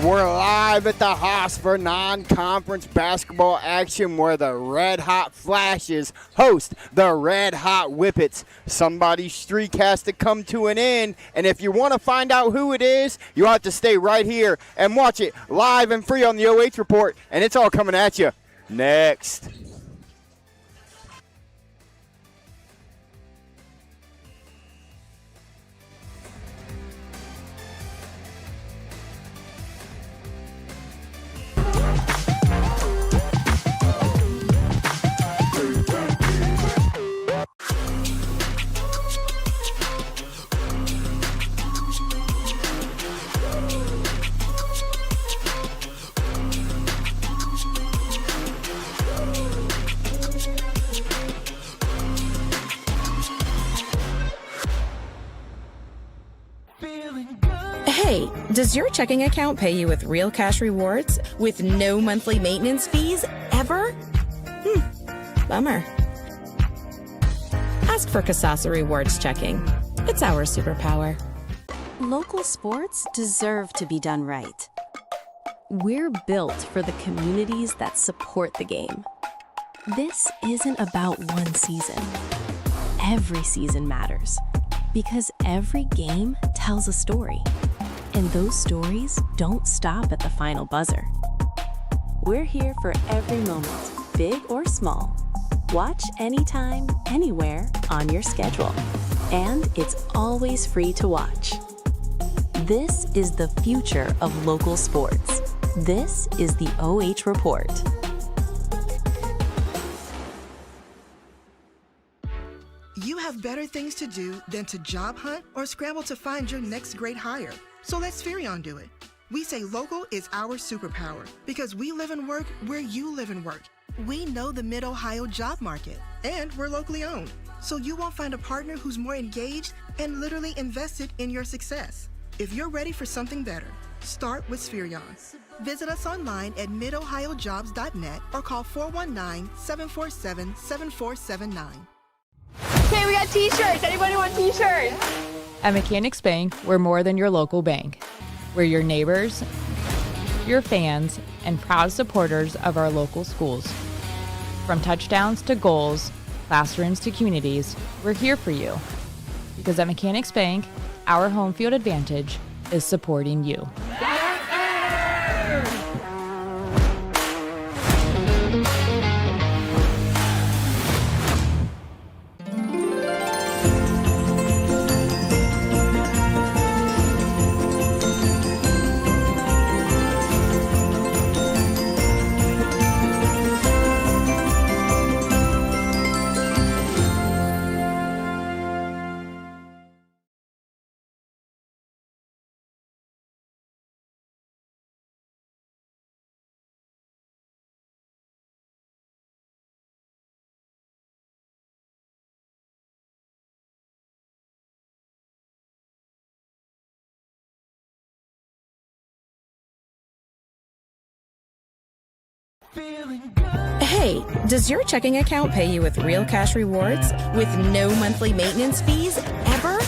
We're live at the Haas for non-conference basketball action where the Red Hot Flashes host the Red Hot Whippets. Somebody's streak has to come to an end, and if you want to find out who it is, you have to stay right here and watch it live and free on the OH Report, and it's all coming at you next. Hey, does your checking account pay you with real cash rewards with no monthly maintenance fees ever? Bummer. Ask for Kasasa Rewards Checking. It's our superpower. Local sports deserve to be done right. We're built for the communities that support the game. This isn't about one season. Every season matters because every game tells a story. And those stories don't stop at the final buzzer. We're here for every moment, big or small. Watch anytime, anywhere, on your schedule. And it's always free to watch. This is the future of local sports. This is the OH Report. You have better things to do than to job hunt or scramble to find your next great hire. So let Spherion do it. We say local is our superpower because we live and work where you live and work. We know the Mid-Ohio job market, and we're locally owned. So you won't find a partner who's more engaged and literally invested in your success. If you're ready for something better, start with Spherion. Visit us online at midohiojobs.net or call 419-747-7479. Okay, we got t-shirts. Anybody want t-shirts? At Mechanics Bank, we're more than your local bank. We're your neighbors, your fans, and proud supporters of our local schools. From touchdowns to goals, classrooms to communities, we're here for you. Because at Mechanics Bank, our home field advantage is supporting you. Hey, does your checking account pay you with real cash rewards with no monthly maintenance fees ever?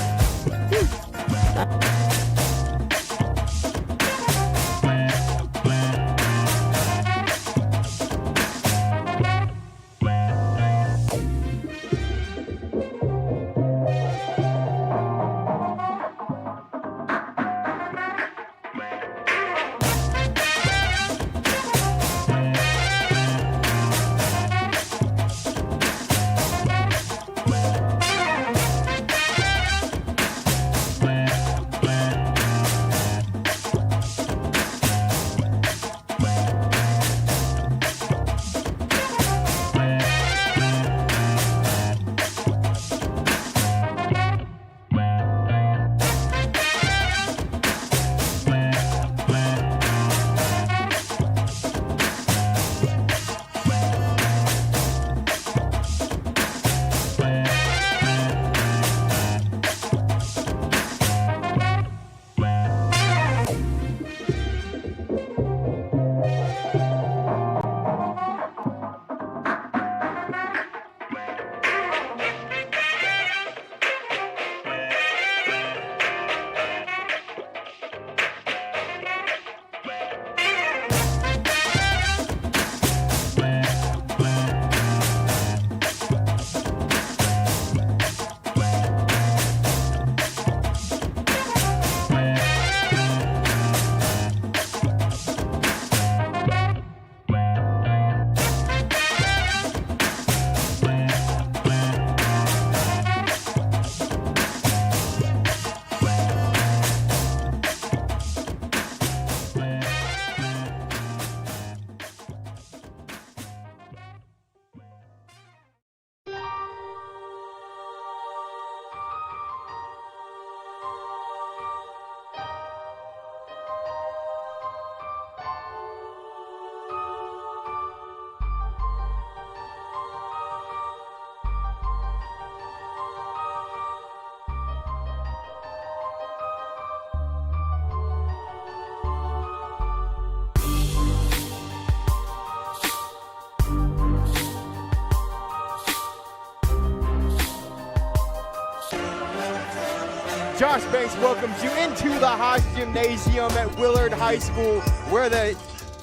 Josh Banks welcomes you into the Haas Gymnasium at Willard High School, where the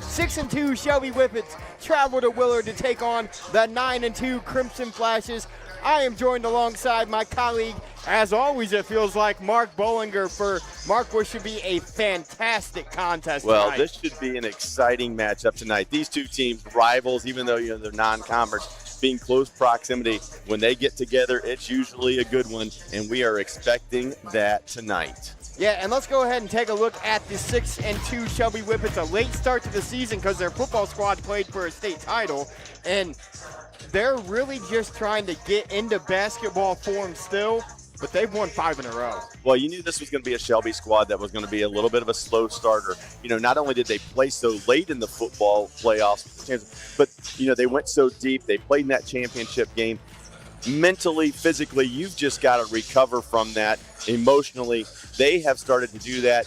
6-2 Shelby Whippets travel to Willard to take on the 9-2 Crimson Flashes. I am joined alongside my colleague, as always it feels like, Mark Bollinger, for Mark, what should be a fantastic contest tonight. This should be an exciting matchup tonight. These two teams, rivals, even though they're non-conference, being close proximity. When they get together, it's usually a good one, and we are expecting that tonight. Yeah, and let's go ahead and take a look at the 6-2 Shelby Whippets. A late start to the season because their football squad played for a state title, and they're really just trying to get into basketball form still, but they've won 5 in a row. Well, you knew this was going to be a Shelby squad that was going to be a little bit of a slow starter. Not only did they play so late in the football playoffs, but, they went so deep. They played in that championship game. Mentally, physically, you've just got to recover from that. Emotionally, they have started to do that.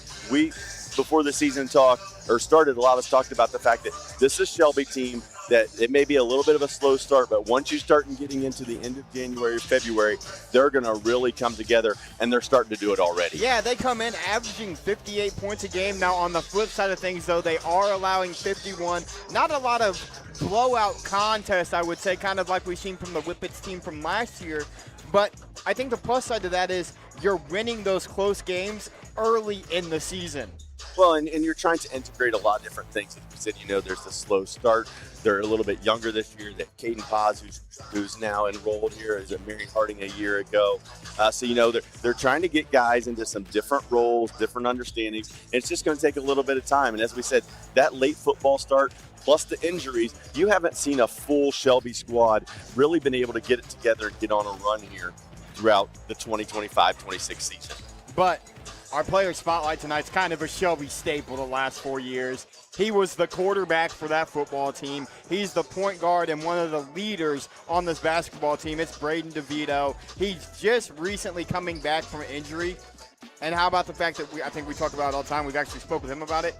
Before the season started, a lot of us talked about the fact that this is a Shelby team that it may be a little bit of a slow start, but once you start getting into the end of January, February, they're going to really come together, and they're starting to do it already. Yeah, they come in averaging 58 points a game. Now, on the flip side of things, though, they are allowing 51. Not a lot of blowout contests, I would say, kind of like we've seen from the Whippets team from last year. But I think the plus side to that is you're winning those close games early in the season. Well, and you're trying to integrate a lot of different things. As you said, there's the slow start. They're a little bit younger this year. That Caden Paz, who's now enrolled here, is at Mary Harding a year ago. They're trying to get guys into some different roles, different understandings. And it's just going to take a little bit of time. And as we said, that late football start plus the injuries, you haven't seen a full Shelby squad really been able to get it together and get on a run here throughout the 2025-26 season. But our player spotlight tonight's kind of a Shelby staple the last 4 years. He was the quarterback for that football team. He's the point guard and one of the leaders on this basketball team. It's Braden DeVito. He's just recently coming back from injury. And how about the fact that I think we talk about it all the time. We've actually spoke with him about it.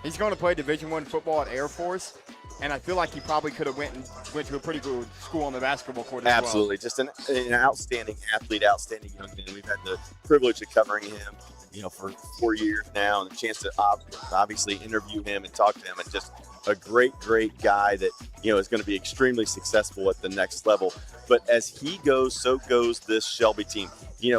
He's going to play Division I football at Air Force. And I feel like he probably could have went to a pretty good school on the basketball court as Absolutely. well. Just an outstanding athlete, outstanding young man. We've had the privilege of covering him, for 4 years now, and a chance to obviously interview him and talk to him, and just a great guy that, is going to be extremely successful at the next level. But as he goes, so goes this Shelby team.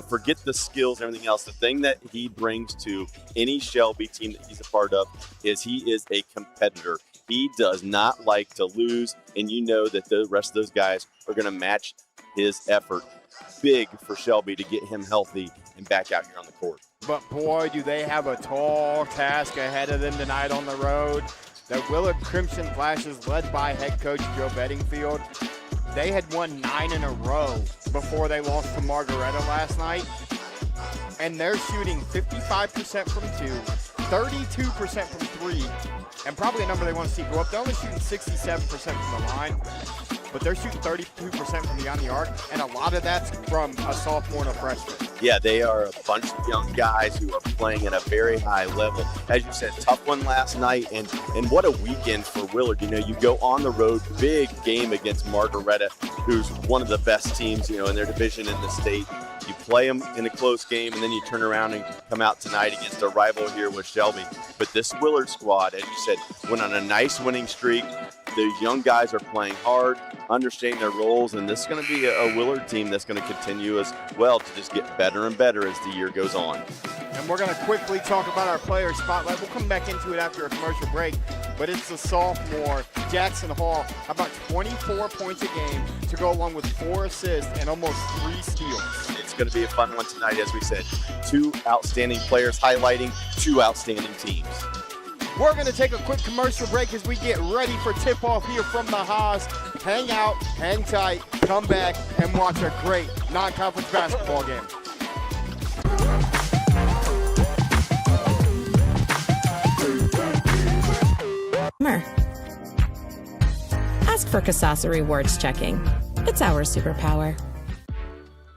Forget the skills and everything else. The thing that he brings to any Shelby team that he's a part of is he is a competitor. He does not like to lose, and that the rest of those guys are going to match his effort. Big for Shelby to get him healthy and back out here on the court. But boy, do they have a tall task ahead of them tonight on the road. The Willard Crimson Flashes, led by head coach Joe Bedingfield, they had won 9 in a row before they lost to Margaretta last night. And they're shooting 55% from 2, 32% from 3, and probably a number they want to see go up. They're only shooting 67% from the line, but they're shooting 32% from beyond the arc, and a lot of that's from a sophomore and a freshman. Yeah, they are a bunch of young guys who are playing at a very high level. As you said, tough one last night, and what a weekend for Willard. You go on the road, big game against Margaretta, who's one of the best teams, in their division in the state. You play them in a close game, and then you turn around and come out tonight against a rival here with Shelby. But this Willard squad, as you said, went on a nice winning streak. The young guys are playing hard, understanding their roles, and this is going to be a Willard team that's going to continue as well to just get better and better as the year goes on. And we're going to quickly talk about our player spotlight. We'll come back into it after a commercial break, but it's the sophomore, Jackson Hall, about 24 points a game to go along with 4 assists and almost 3 steals. It's going to be a fun one tonight, as we said. 2 outstanding players highlighting 2 outstanding teams. We're going to take a quick commercial break as we get ready for tip-off here from the Haas. Hang out, hang tight, come back, and watch a great non-conference basketball game. Ask for Kasasa Rewards checking. It's our superpower.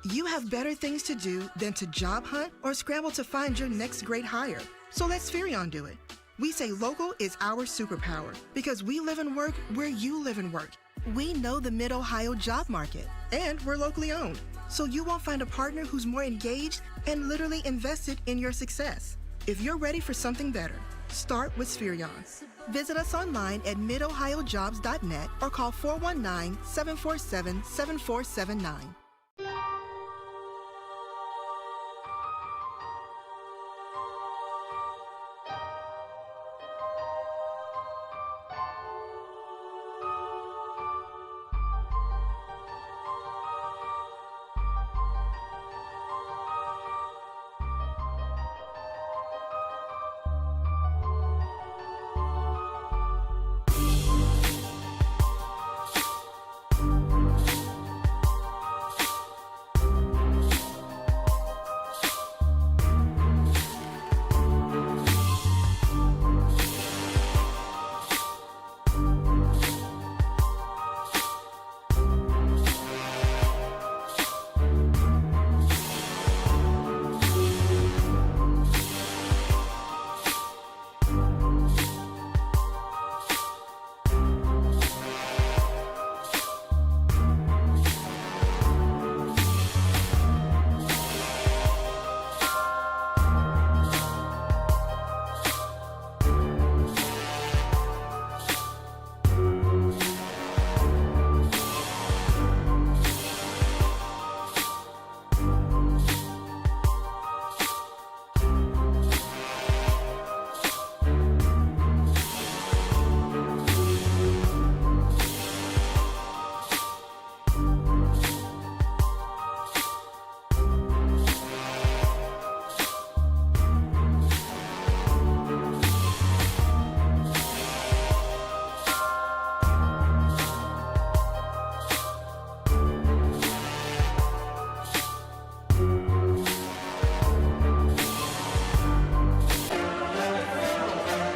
You have better things to do than to job hunt or scramble to find your next great hire. So let Spherion do it. We say local is our superpower because we live and work where you live and work. We know the Mid-Ohio job market, and we're locally owned. so you won't find a partner who's more engaged and literally invested in your success. If you're ready for something better, start with Spherion. Visit us online at midohiojobs.net or call 419-747-7479.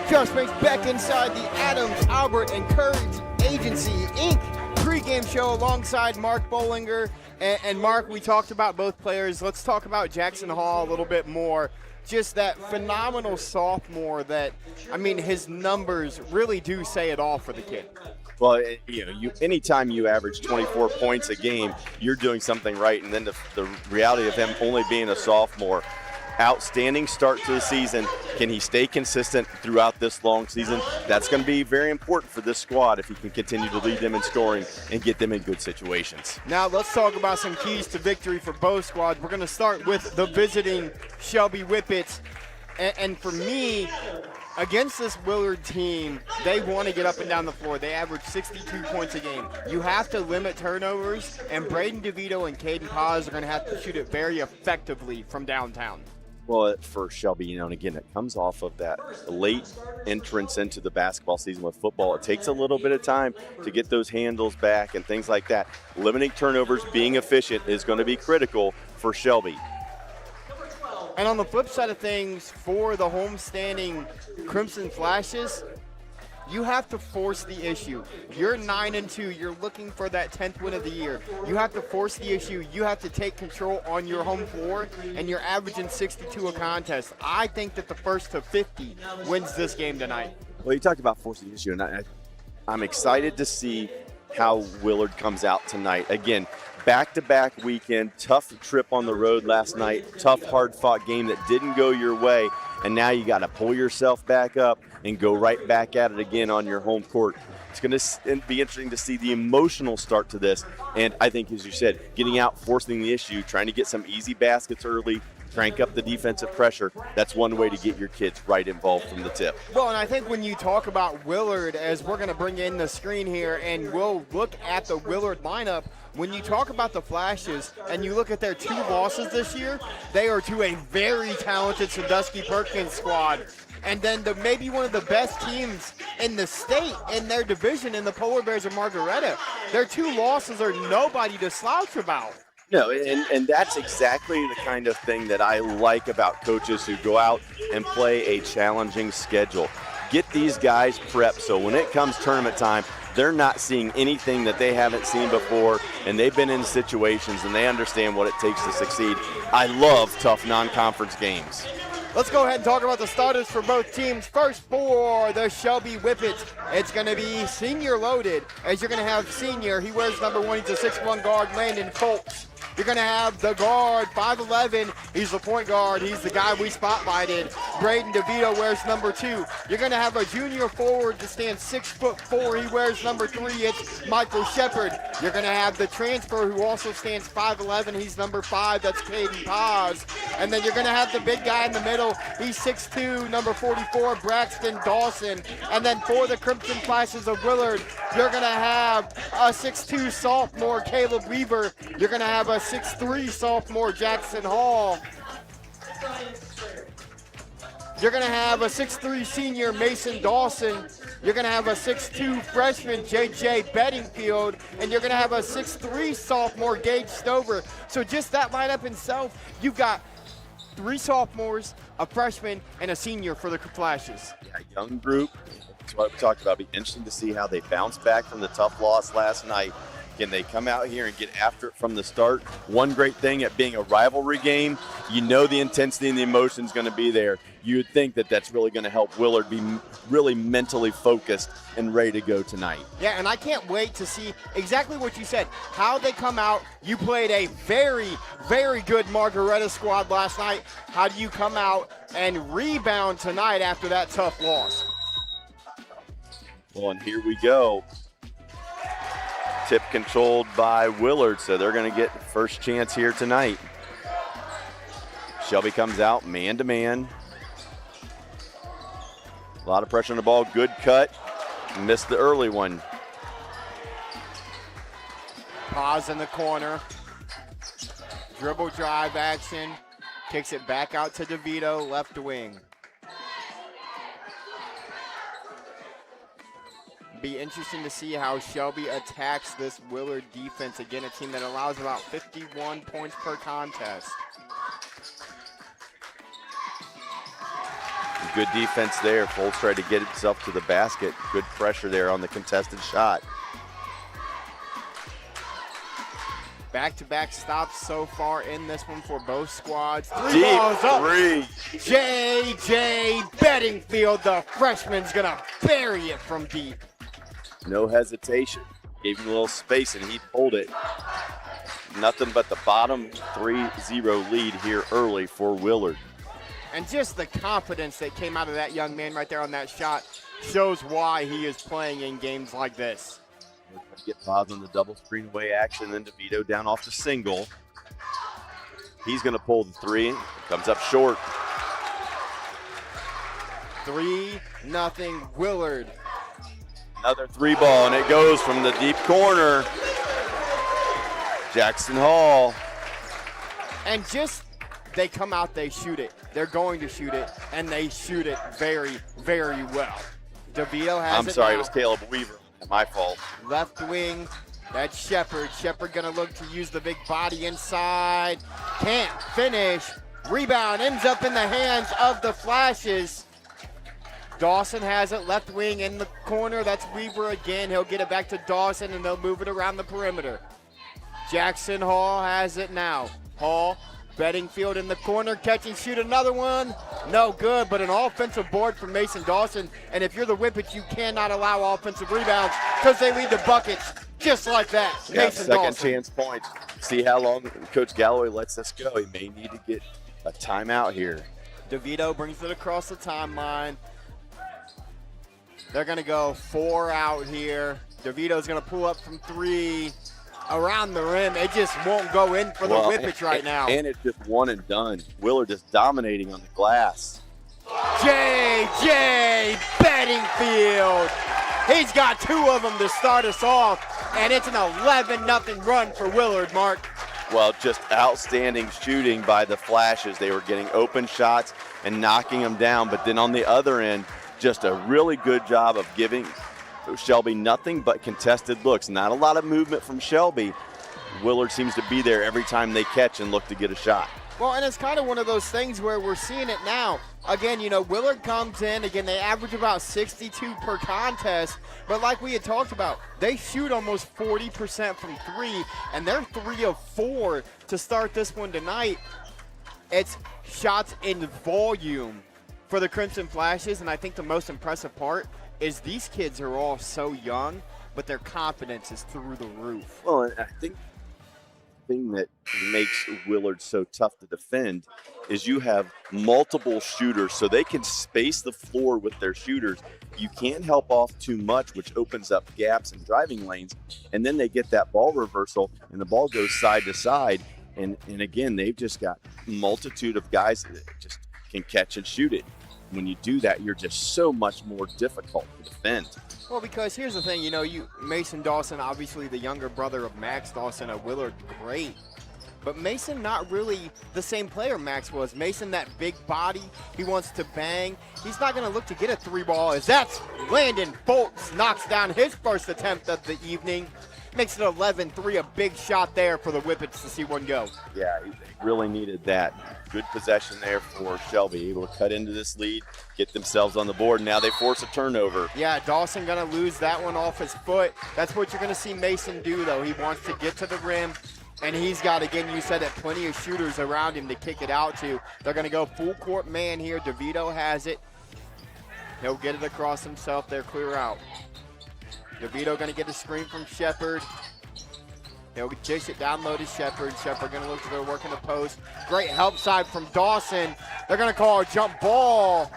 Just makes back inside the Adams, Albert, and Courage Agency, Inc. pregame show alongside Mark Bollinger. And Mark, we talked about both players. Let's talk about Jackson Hall a little bit more. Just that phenomenal sophomore that, I mean, his numbers really do say it all for the kid. Well, anytime you average 24 points a game, you're doing something right. And then the reality of him only being a sophomore, outstanding start to the season. Can he stay consistent throughout this long season? That's going to be very important for this squad if he can continue to lead them in scoring and get them in good situations. Now let's talk about some keys to victory for both squads. We're going to start with the visiting Shelby Whippets. And for me, against this Willard team, they want to get up and down the floor. They average 62 points a game. You have to limit turnovers, and Braden DeVito and Caden Paz are going to have to shoot it very effectively from downtown. Well, for Shelby, and again, it comes off of that late entrance into the basketball season with football. It takes a little bit of time to get those handles back and things like that. Limiting turnovers, being efficient is going to be critical for Shelby. And on the flip side of things, for the homestanding Crimson Flashes, you have to force the issue. You're 9-2. You're looking for that 10th win of the year. You have to force the issue. You have to take control on your home floor, and you're averaging 62 a contest. I think that the first to 50 wins this game tonight. Well, you talked about forcing the issue, and I'm excited to see how Willard comes out tonight. Again, back-to-back weekend, tough trip on the road last night, tough, hard-fought game that didn't go your way, and now you got to pull yourself back up and go right back at it again on your home court. It's going to be interesting to see the emotional start to this, and I think, as you said, getting out, forcing the issue, trying to get some easy baskets early, crank up the defensive pressure. That's one way to get your kids right involved from the tip. Well, and I think when you talk about Willard, as we're going to bring in the screen here, and we'll look at the Willard lineup, when you talk about the Flashes and you look at their 2 losses this year, they are to a very talented Sandusky Perkins squad. And then maybe one of the best teams in the state in their division in the Polar Bears of Margaretta. Their 2 losses are nobody to slouch about. No, and that's exactly the kind of thing that I like about coaches who go out and play a challenging schedule. Get these guys prepped so when it comes tournament time, they're not seeing anything that they haven't seen before, and they've been in situations and they understand what it takes to succeed. I love tough non-conference games. Let's go ahead and talk about the starters for both teams. First, for the Shelby Whippets, it's going to be senior loaded, as you're going to have senior. He wears number 1. He's a 6'1" guard, Landon Colts. You're going to have the guard, 5'11". He's the point guard. He's the guy we spotlighted. Braden DeVito wears number 2. You're going to have a junior forward to stand 6'4". He wears number 3. It's Michael Shepard. You're going to have the transfer who also stands 5'11". He's number 5. That's Caden Paz. And then you're going to have the big guy in the middle. He's 6'2", number 44, Braxton Dawson. And then for the Crimson Flashes of Willard, you're going to have a 6'2" sophomore, Caleb Weaver. You're going to have a 6'3" sophomore, Jackson Hall. You're going to have a 6'3" senior, Mason Dawson. You're going to have a 6'2" freshman, JJ Bedingfield. And you're going to have a 6'3" sophomore, Gage Stover. So just that lineup itself, you've got 3 sophomores, a freshman, and a senior for the Flashes. Yeah, young group. That's what we talked about. It'll be interesting to see how they bounce back from the tough loss last night. Can they come out here and get after it from the start? One great thing at being a rivalry game, you know the intensity and the emotion is going to be there. You would think that that's really going to help Willard be really mentally focused and ready to go tonight. Yeah, and I can't wait to see exactly what you said, how they come out. You played a very, very good Margaretta squad last night. How do you come out and rebound tonight after that tough loss? Well, and here we go. Tip controlled by Willard, so they're going to get first chance here tonight. Shelby comes out man-to-man. A lot of pressure on the ball. Good cut. Missed the early one. Pause in the corner. Dribble drive action. Kicks it back out to DeVito, left wing. Be interesting to see how Shelby attacks this Willard defense. Again, a team that allows about 51 points per contest. Good defense there. Foltz tried to get himself to the basket. Good pressure there on the contested shot. Back-to-back stops so far in this one for both squads. Deep balls up. 3. J.J. Bedingfield, the freshman's going to bury it from deep. No hesitation. Gave him a little space and he pulled it. Nothing but the bottom 3-0 lead here early for Willard. And just the confidence that came out of that young man right there on that shot shows why he is playing in games like this. Get Paz on the double screen away action, then DeVito down off the single. He's going to pull the 3. Comes up short. 3-0 Willard. Another 3 ball, and it goes from the deep corner. Jackson Hall. And just, they come out, they shoot it. They're going to shoot it, and they shoot it very, very well. DeVito has I'm it sorry, now. it was Caleb Weaver. My fault. Left wing, that's Shepard. Shepard gonna look to use the big body inside. Can't finish. Rebound ends up in the hands of the Flashes. Dawson has it, left wing in the corner. That's Weaver again. He'll get it back to Dawson, and they'll move it around the perimeter. Jackson Hall has it now. Hall, Bedingfield in the corner, catch and shoot another one. No good, but an offensive board from Mason Dawson. And if you're the Whippets, you cannot allow offensive rebounds because they lead to buckets just like that. Yeah, Mason second Dawson. chance points. See how long Coach Galloway lets this go. He may need to get a timeout here. DeVito brings it across the timeline. They're going to go 4 out here. DeVito's going to pull up from 3 around the rim. It just won't go in for the Whippets right now. And it's just one and done. Willard just dominating on the glass. J.J. Bedingfield. He's got 2 of them to start us off, and it's an 11-0 run for Willard, Mark. Well, just outstanding shooting by the Flashes. They were getting open shots and knocking them down, but then on the other end, just a really good job of giving Shelby nothing but contested looks. Not a lot of movement from Shelby. Willard seems to be there every time they catch and look to get a shot. Well, and it's kind of one of those things where we're seeing it now. Again, you know, Willard comes in. Again, they average about 62 per contest. But like we had talked about, they shoot almost 40% from 3, and they're 3 of 4 to start this one tonight. It's shots in volume for the Crimson Flashes, and I think the most impressive part is these kids are all so young, but their confidence is through the roof. Well, and I think thing that makes Willard so tough to defend is you have multiple shooters, so they can space the floor with their shooters. You can't help off too much, which opens up gaps and driving lanes, and then they get that ball reversal, and the ball goes side to side. And again, they've just got a multitude of guys that just can catch and shoot it. When you do that, you're just so much more difficult to defend. Well, because here's the thing, Mason Dawson, obviously the younger brother of Max Dawson at Willard, great. But Mason not really the same player Max was. Mason, that big body, he wants to bang. He's not going to look to get a three ball, as that's Landon Foltz knocks down his first attempt of the evening. Makes it 11-3, a big shot there for the Whippets to see one go. Yeah, they really needed that. Good possession there for Shelby, able to cut into this lead, get themselves on the board. Now they force a turnover. Yeah, Dawson going to lose that one off his foot. That's what you're going to see Mason do, though. He wants to get to the rim, and he's got, again, you said it, plenty of shooters around him to kick it out to. They're going to go full court man here. DeVito has it. He'll get it across himself. They're clear out. DeVito going to get a screen from Shepard. He'll dish it down low to Shepard. Shepard going to look to go work in the post. Great help side from Dawson. They're going to call a jump ball.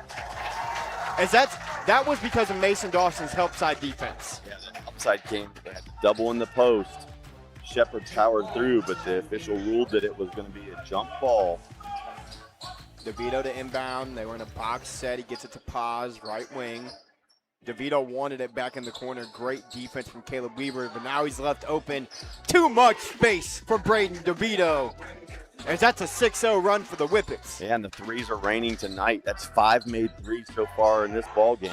As that was because of Mason Dawson's help side defense. Yeah, the help side came, they had to double in the post. Shepard powered through, but the official ruled that it was going to be a jump ball. DeVito to inbound. They were in a box set. He gets it to Paz, right wing. DeVito wanted it back in the corner. Great defense from Caleb Weaver, but now he's left open. Too much space for Braden DeVito. As that's a 6-0 run for the Whippets. Yeah, and the threes are raining tonight. That's 5 made threes so far in this ball game.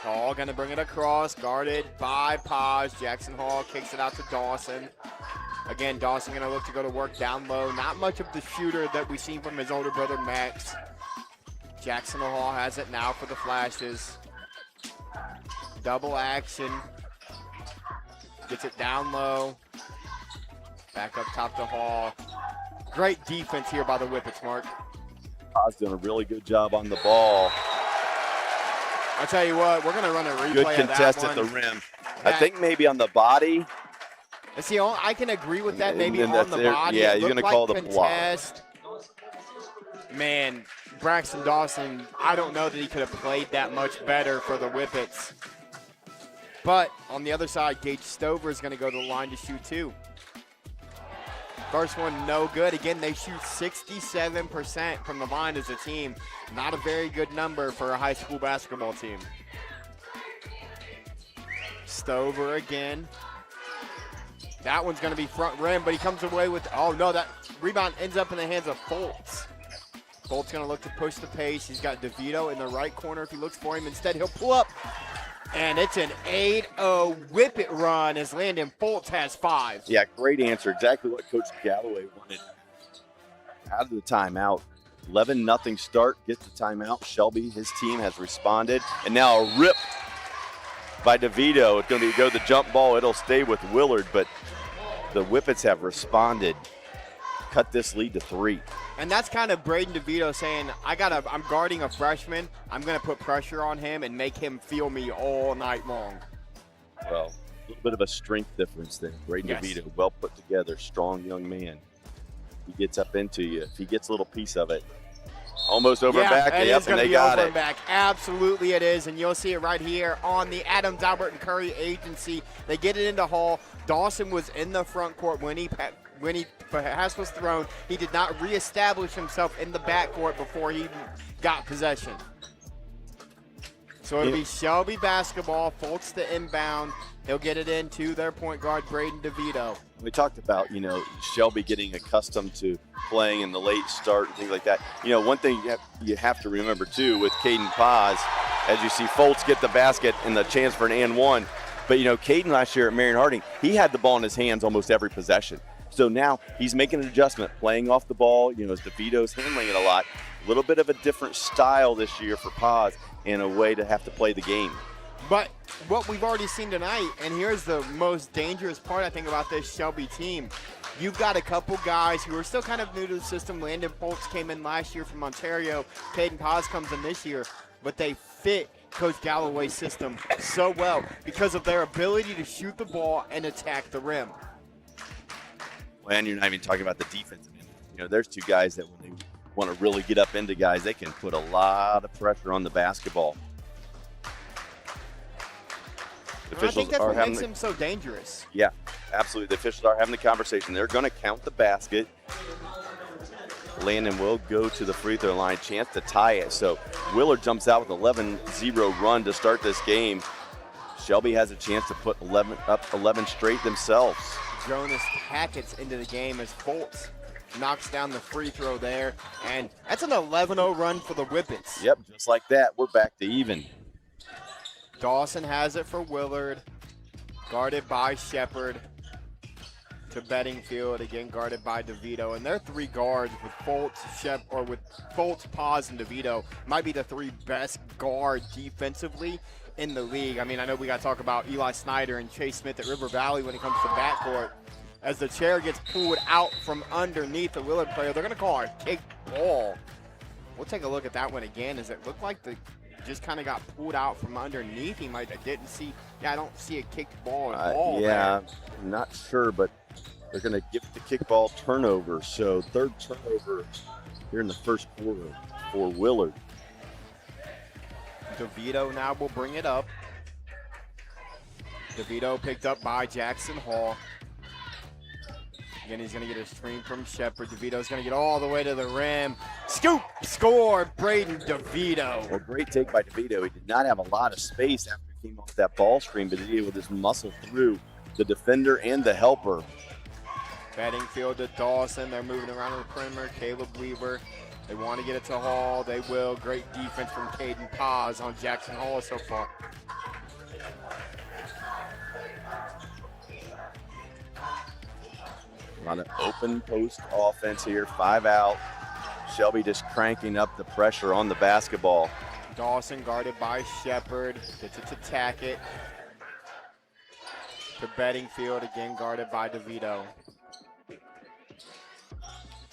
Hall going to bring it across, guarded by Paz. Jackson Hall kicks it out to Dawson. Again, Dawson going to look to go to work down low. Not much of the shooter that we've seen from his older brother, Max. Jackson Hall has it now for the Flashes. Double action. Gets it down low. Back up top to Hall. Great defense here by the Whippets, Mark. Paz doing a really good job on the ball. I'll tell you what, we're going to run a replay Good of contest that at the one. rim. I think maybe on the body. See, I can agree with that, maybe And on the body. Yeah, It you're going to looked call like the block. contest. Man, Braxton Dawson, I don't know that he could have played that much better for the Whippets. But on the other side, Gage Stover is going to go to the line to shoot two. First one, no good. Again, they shoot 67% from the line as a team. Not a very good number for a high school basketball team. Stover again. That one's going to be front rim, but he comes away with, oh no, that rebound ends up in the hands of Foltz. Foltz going to look to push the pace. He's got DeVito in the right corner if he looks for him. Instead, he'll pull up. And it's an 8-0 Whippet run as Landon Foltz has 5. Yeah, great answer. Exactly what Coach Galloway wanted. Out of the timeout. 11-0 start, gets the timeout. Shelby, his team has responded. And now a rip by DeVito. It's going to go the jump ball. It'll stay with Willard, but the Whippets have responded. Cut this lead to 3. And that's kind of Braden DeVito saying, I'm guarding a freshman. I'm going to put pressure on him and make him feel me all night long. Well, a little bit of a strength difference there. Braden Yes. DeVito, well put together, strong young man. He gets up into you. If he gets a little piece of it, almost over and back. It Yep, is and going to they be got over it. and back. Absolutely it is, and you'll see it right here on the Adams, Albert, and Curry agency. They get it into Hall. Dawson was in the front court when the pass was thrown. He did not reestablish himself in the backcourt before he got possession. So it'll be Shelby basketball, Foltz to inbound. He'll get it into their point guard, Braden DeVito. We talked about, Shelby getting accustomed to playing in the late start and things like that. One thing you have to remember, too, with Caden Paz, as you see Foltz get the basket and the chance for an and one. But, Caden last year at Marion Harding, he had the ball in his hands almost every possession. So now he's making an adjustment, playing off the ball. As DeVito's handling it a lot. A little bit of a different style this year for Paz and a way to have to play the game. But what we've already seen tonight, and here's the most dangerous part, I think, about this Shelby team. You've got a couple guys who are still kind of new to the system. Landon Foltz came in last year from Ontario. Caden Paz comes in this year. But they fit Coach Galloway's system so well because of their ability to shoot the ball and attack the rim. And you're not even talking about the defensive end. You know, there's two guys that when they want to really get up into guys, they can put a lot of pressure on the basketball. I think that's what makes him so dangerous. Yeah, absolutely. The officials are having the conversation. They're going to count the basket. Landon will go to the free throw line, chance to tie it. So Willard jumps out with 11-0 run to start this game. Shelby has a chance to put 11 straight themselves. Jonas Hackett's into the game as Fultz knocks down the free throw there. And that's an 11-0 run for the Whippets. Yep, just like that, we're back to even. Dawson has it for Willard, guarded by Shepard. To Bedingfield, again guarded by DeVito, and their three guards with Fultz, Paz, and DeVito might be the three best guards defensively in the league. I mean, I know we got to talk about Eli Snyder and Chase Smith at River Valley when it comes to backcourt. As the chair gets pulled out from underneath the Willard player, they're going to call it a kick ball. We'll take a look at that one again, as it looked like the just kind of got pulled out from underneath him. I didn't see. Yeah, I don't see a kicked ball at all. Yeah, I'm not sure, but they're going to give the kickball turnover. So third turnover here in the first quarter for Willard. DeVito now will bring it up. DeVito picked up by Jackson Hall. Again, he's going to get a screen from Shepard. DeVito's going to get all the way to the rim. Scoop! Score! Braden DeVito. Well, great take by DeVito. He did not have a lot of space after he came off that ball screen, but he did with his muscle through the defender and the helper. Bedingfield to Dawson. They're moving around the perimeter. Caleb Weaver. They want to get it to Hall. They will. Great defense from Caden Paz on Jackson Hall so far. A lot of open post offense here. 5 out. Shelby just cranking up the pressure on the basketball. Dawson guarded by Shepard. Gets it to Tackett. To Bedingfield, again guarded by DeVito.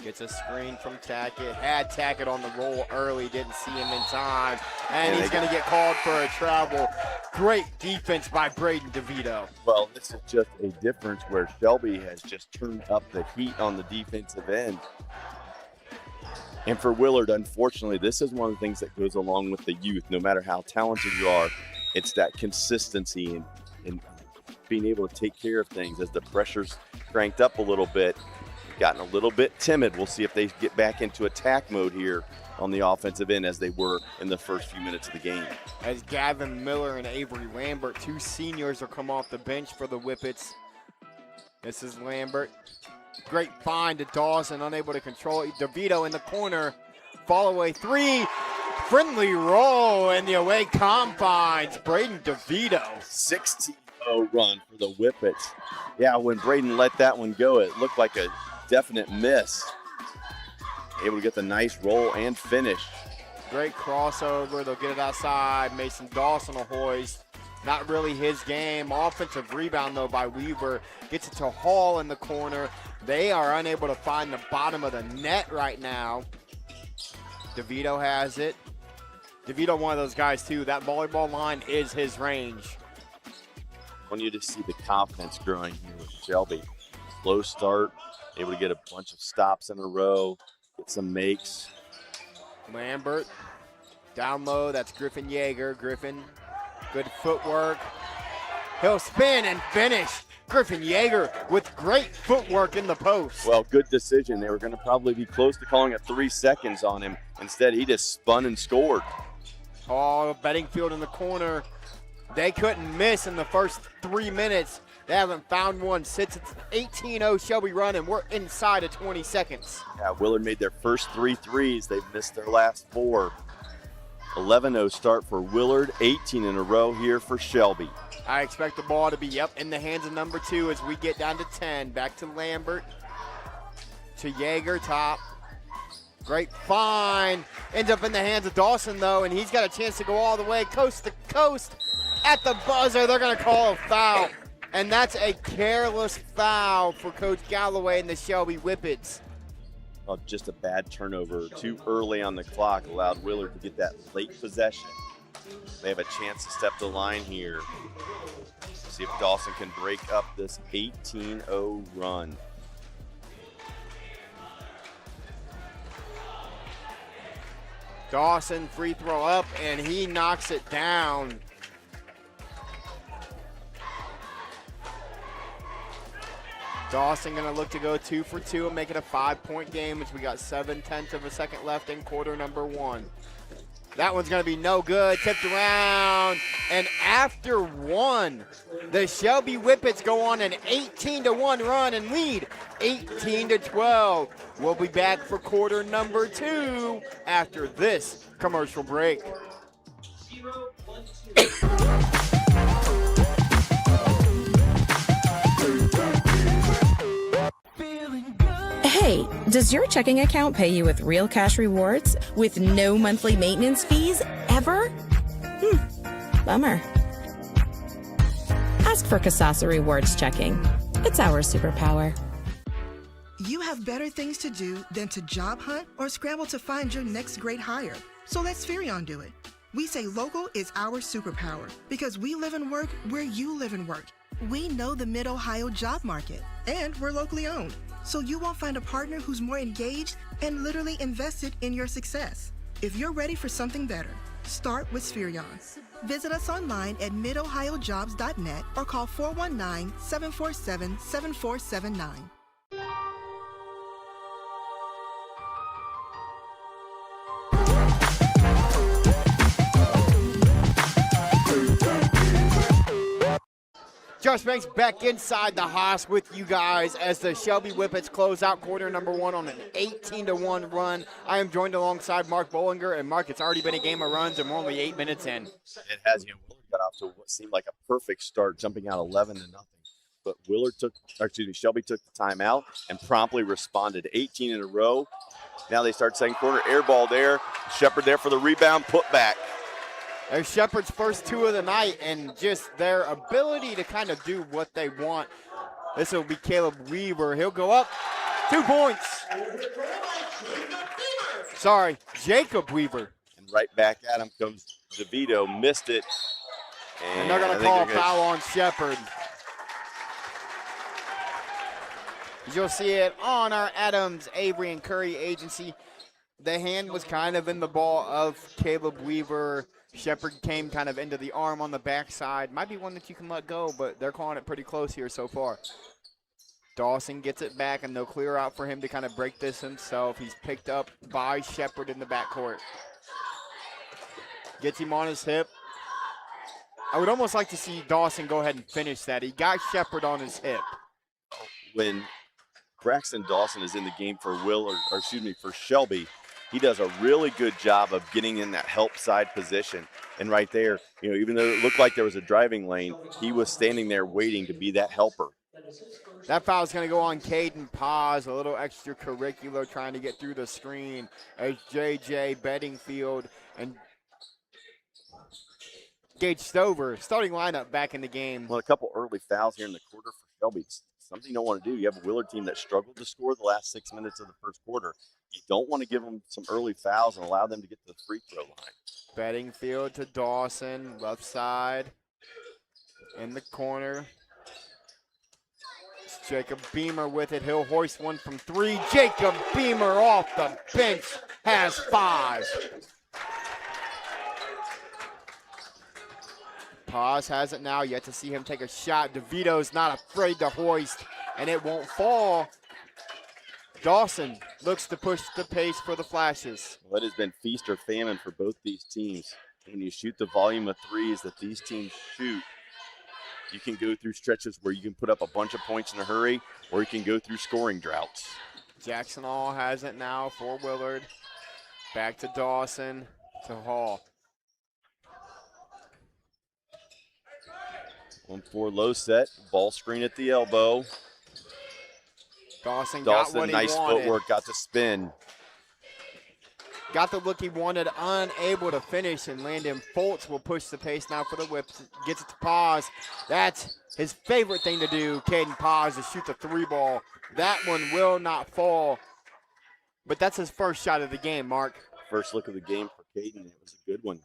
Gets a screen from Tackett. Had Tackett on the roll early. Didn't see him in time. And he's going to get called for a travel. Great defense by Braden DeVito. Well, this is just a difference where Shelby has just turned up the heat on the defensive end. And for Willard, unfortunately, this is one of the things that goes along with the youth. No matter how talented you are, it's that consistency and being able to take care of things as the pressure's cranked up a little bit. Gotten a little bit timid. We'll see if they get back into attack mode here on the offensive end as they were in the first few minutes of the game. As Gavin Miller and Avery Lambert, two seniors, will come off the bench for the Whippets. This is Lambert. Great find to Dawson, unable to control it. DeVito in the corner. Fall away three. Friendly roll in the away confines. Braden DeVito. 16-0 run for the Whippets. Yeah, when Braden let that one go, it looked like a definite miss. Able to get the nice roll and finish. Great crossover. They'll get it outside. Mason Dawson will hoist. Not really his game. Offensive rebound, though, by Weaver. Gets it to Hall in the corner. They are unable to find the bottom of the net right now. DeVito has it. DeVito, one of those guys, too. That volleyball line is his range. I want you to see the confidence growing here with Shelby. Slow start, able to get a bunch of stops in a row, get some makes. Lambert, down low, that's Griffin Yeager. Griffin, good footwork. He'll spin and finish. Griffin Yeager with great footwork in the post. Well, good decision. They were going to probably be close to calling it 3 seconds on him. Instead, he just spun and scored. Oh, Bedingfield in the corner. They couldn't miss in the first 3 minutes. They haven't found one since it's 18-0 Shelby run, and we're inside of 20 seconds. Yeah, Willard made their first 3 threes. They've missed their last 4. 11-0 start for Willard, 18 in a row here for Shelby. I expect the ball to be in the hands of number 2 as we get down to 10. Back to Lambert, to Yeager, top. Great find. Ends up in the hands of Dawson, though, and he's got a chance to go all the way coast to coast. At the buzzer, they're going to call a foul. And that's a careless foul for Coach Galloway and the Shelby Whippets. Well, just a bad turnover too early on the clock allowed Willard to get that late possession. They have a chance to step the line here. See if Dawson can break up this 18-0 run. Dawson free throw up, and he knocks it down. Dawson gonna look to go 2 for 2 and make it a 5-point game as we got 7/10 of a second left in quarter number 1. That one's gonna be no good, tipped around, and after one, the Shelby Whippets go on an 18-1 run and lead 18-12. We'll be back for quarter number 2 after this commercial break. Hey, does your checking account pay you with real cash rewards with no monthly maintenance fees ever? Bummer. Ask for Kasasa Rewards Checking. It's our superpower. You have better things to do than to job hunt or scramble to find your next great hire. So let Spherion do it. We say local is our superpower because we live and work where you live and work. We know the Mid-Ohio job market, and we're locally owned. So you won't find a partner who's more engaged and literally invested in your success. If you're ready for something better, start with Spherion. Visit us online at midohiojobs.net or call 419-747-7479. Josh Banks back inside the Haas with you guys as the Shelby Whippets close out quarter number 1 on an 18-1 run. I am joined alongside Mark Bollinger, and Mark, it's already been a game of runs, and we're only 8 minutes in. It has. Willard got off to what seemed like a perfect start, jumping out 11-0. But Shelby took the timeout and promptly responded. 18 in a row. Now they start second quarter. Air ball there. Shepard there for the rebound. Put back. There's Shepard's first 2 of the night, and just their ability to kind of do what they want. This will be Caleb Weaver. He'll go up. 2 points. Sorry, Jacob Weaver. And right back at him comes DeVito. Missed it. And they're going to call a foul on Shepard. You'll see it on our Adams, Avery, and Curry agency. The hand was kind of in the ball of Caleb Weaver. Shepard came kind of into the arm on the backside. Might be one that you can let go, but they're calling it pretty close here so far. Dawson gets it back, and they'll clear out for him to kind of break this himself. He's picked up by Shepard in the backcourt. Gets him on his hip. I would almost like to see Dawson go ahead and finish that. He got Shepard on his hip. When Braxton Dawson is in the game for for Shelby, he does a really good job of getting in that help side position. And right there, even though it looked like there was a driving lane, he was standing there waiting to be that helper. That foul is going to go on Caden Paz, a little extracurricular trying to get through the screen as J.J. Bedingfield and Gage Stover, starting lineup, back in the game. Well, a couple early fouls here in the quarter for Shelby. Something you don't want to do. You have a Willard team that struggled to score the last 6 minutes of the first quarter. You don't want to give them some early fouls and allow them to get to the free throw line. Bedingfield to Dawson, left side, in the corner. It's Jacob Beamer with it. He'll hoist one from 3. Jacob Beamer off the bench has 5. Paz has it now, yet to see him take a shot. DeVito's not afraid to hoist, and it won't fall. Dawson looks to push the pace for the Flashes. Well, it has been feast or famine for both these teams. When you shoot the volume of threes that these teams shoot, you can go through stretches where you can put up a bunch of points in a hurry, or you can go through scoring droughts. Jackson Hall has it now for Willard. Back to Dawson, to Hall. 1-4 low set, ball screen at the elbow. Dawson got what he nice wanted. Footwork, got to spin. Got the look he wanted, unable to finish, and Landon Foltz will push the pace now for the Whips. Gets it to Paz. That's his favorite thing to do, Caden Paz, to shoot the 3 ball. That one will not fall, but that's his first shot of the game, Mark. First look of the game for Caden. It was a good one.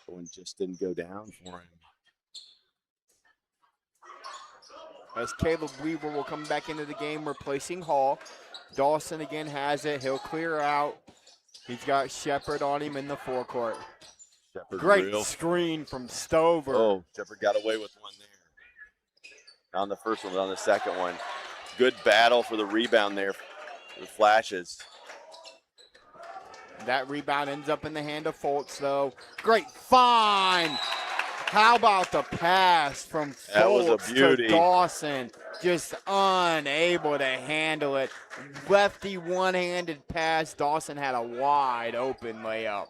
The one just didn't go down for him. As Caleb Weaver will come back into the game, replacing Hall. Dawson again has it. He'll clear out. He's got Shepard on him in the forecourt. Shepard Great screen from Stover. Oh, Shepard got away with one there. Not on the first one, but on the second one. Good battle for the rebound there for the Flashes. That rebound ends up in the hand of Fultz, though. Great find. How about the pass from Fultz to Dawson? Just unable to handle it. Lefty one-handed pass. Dawson had a wide open layup.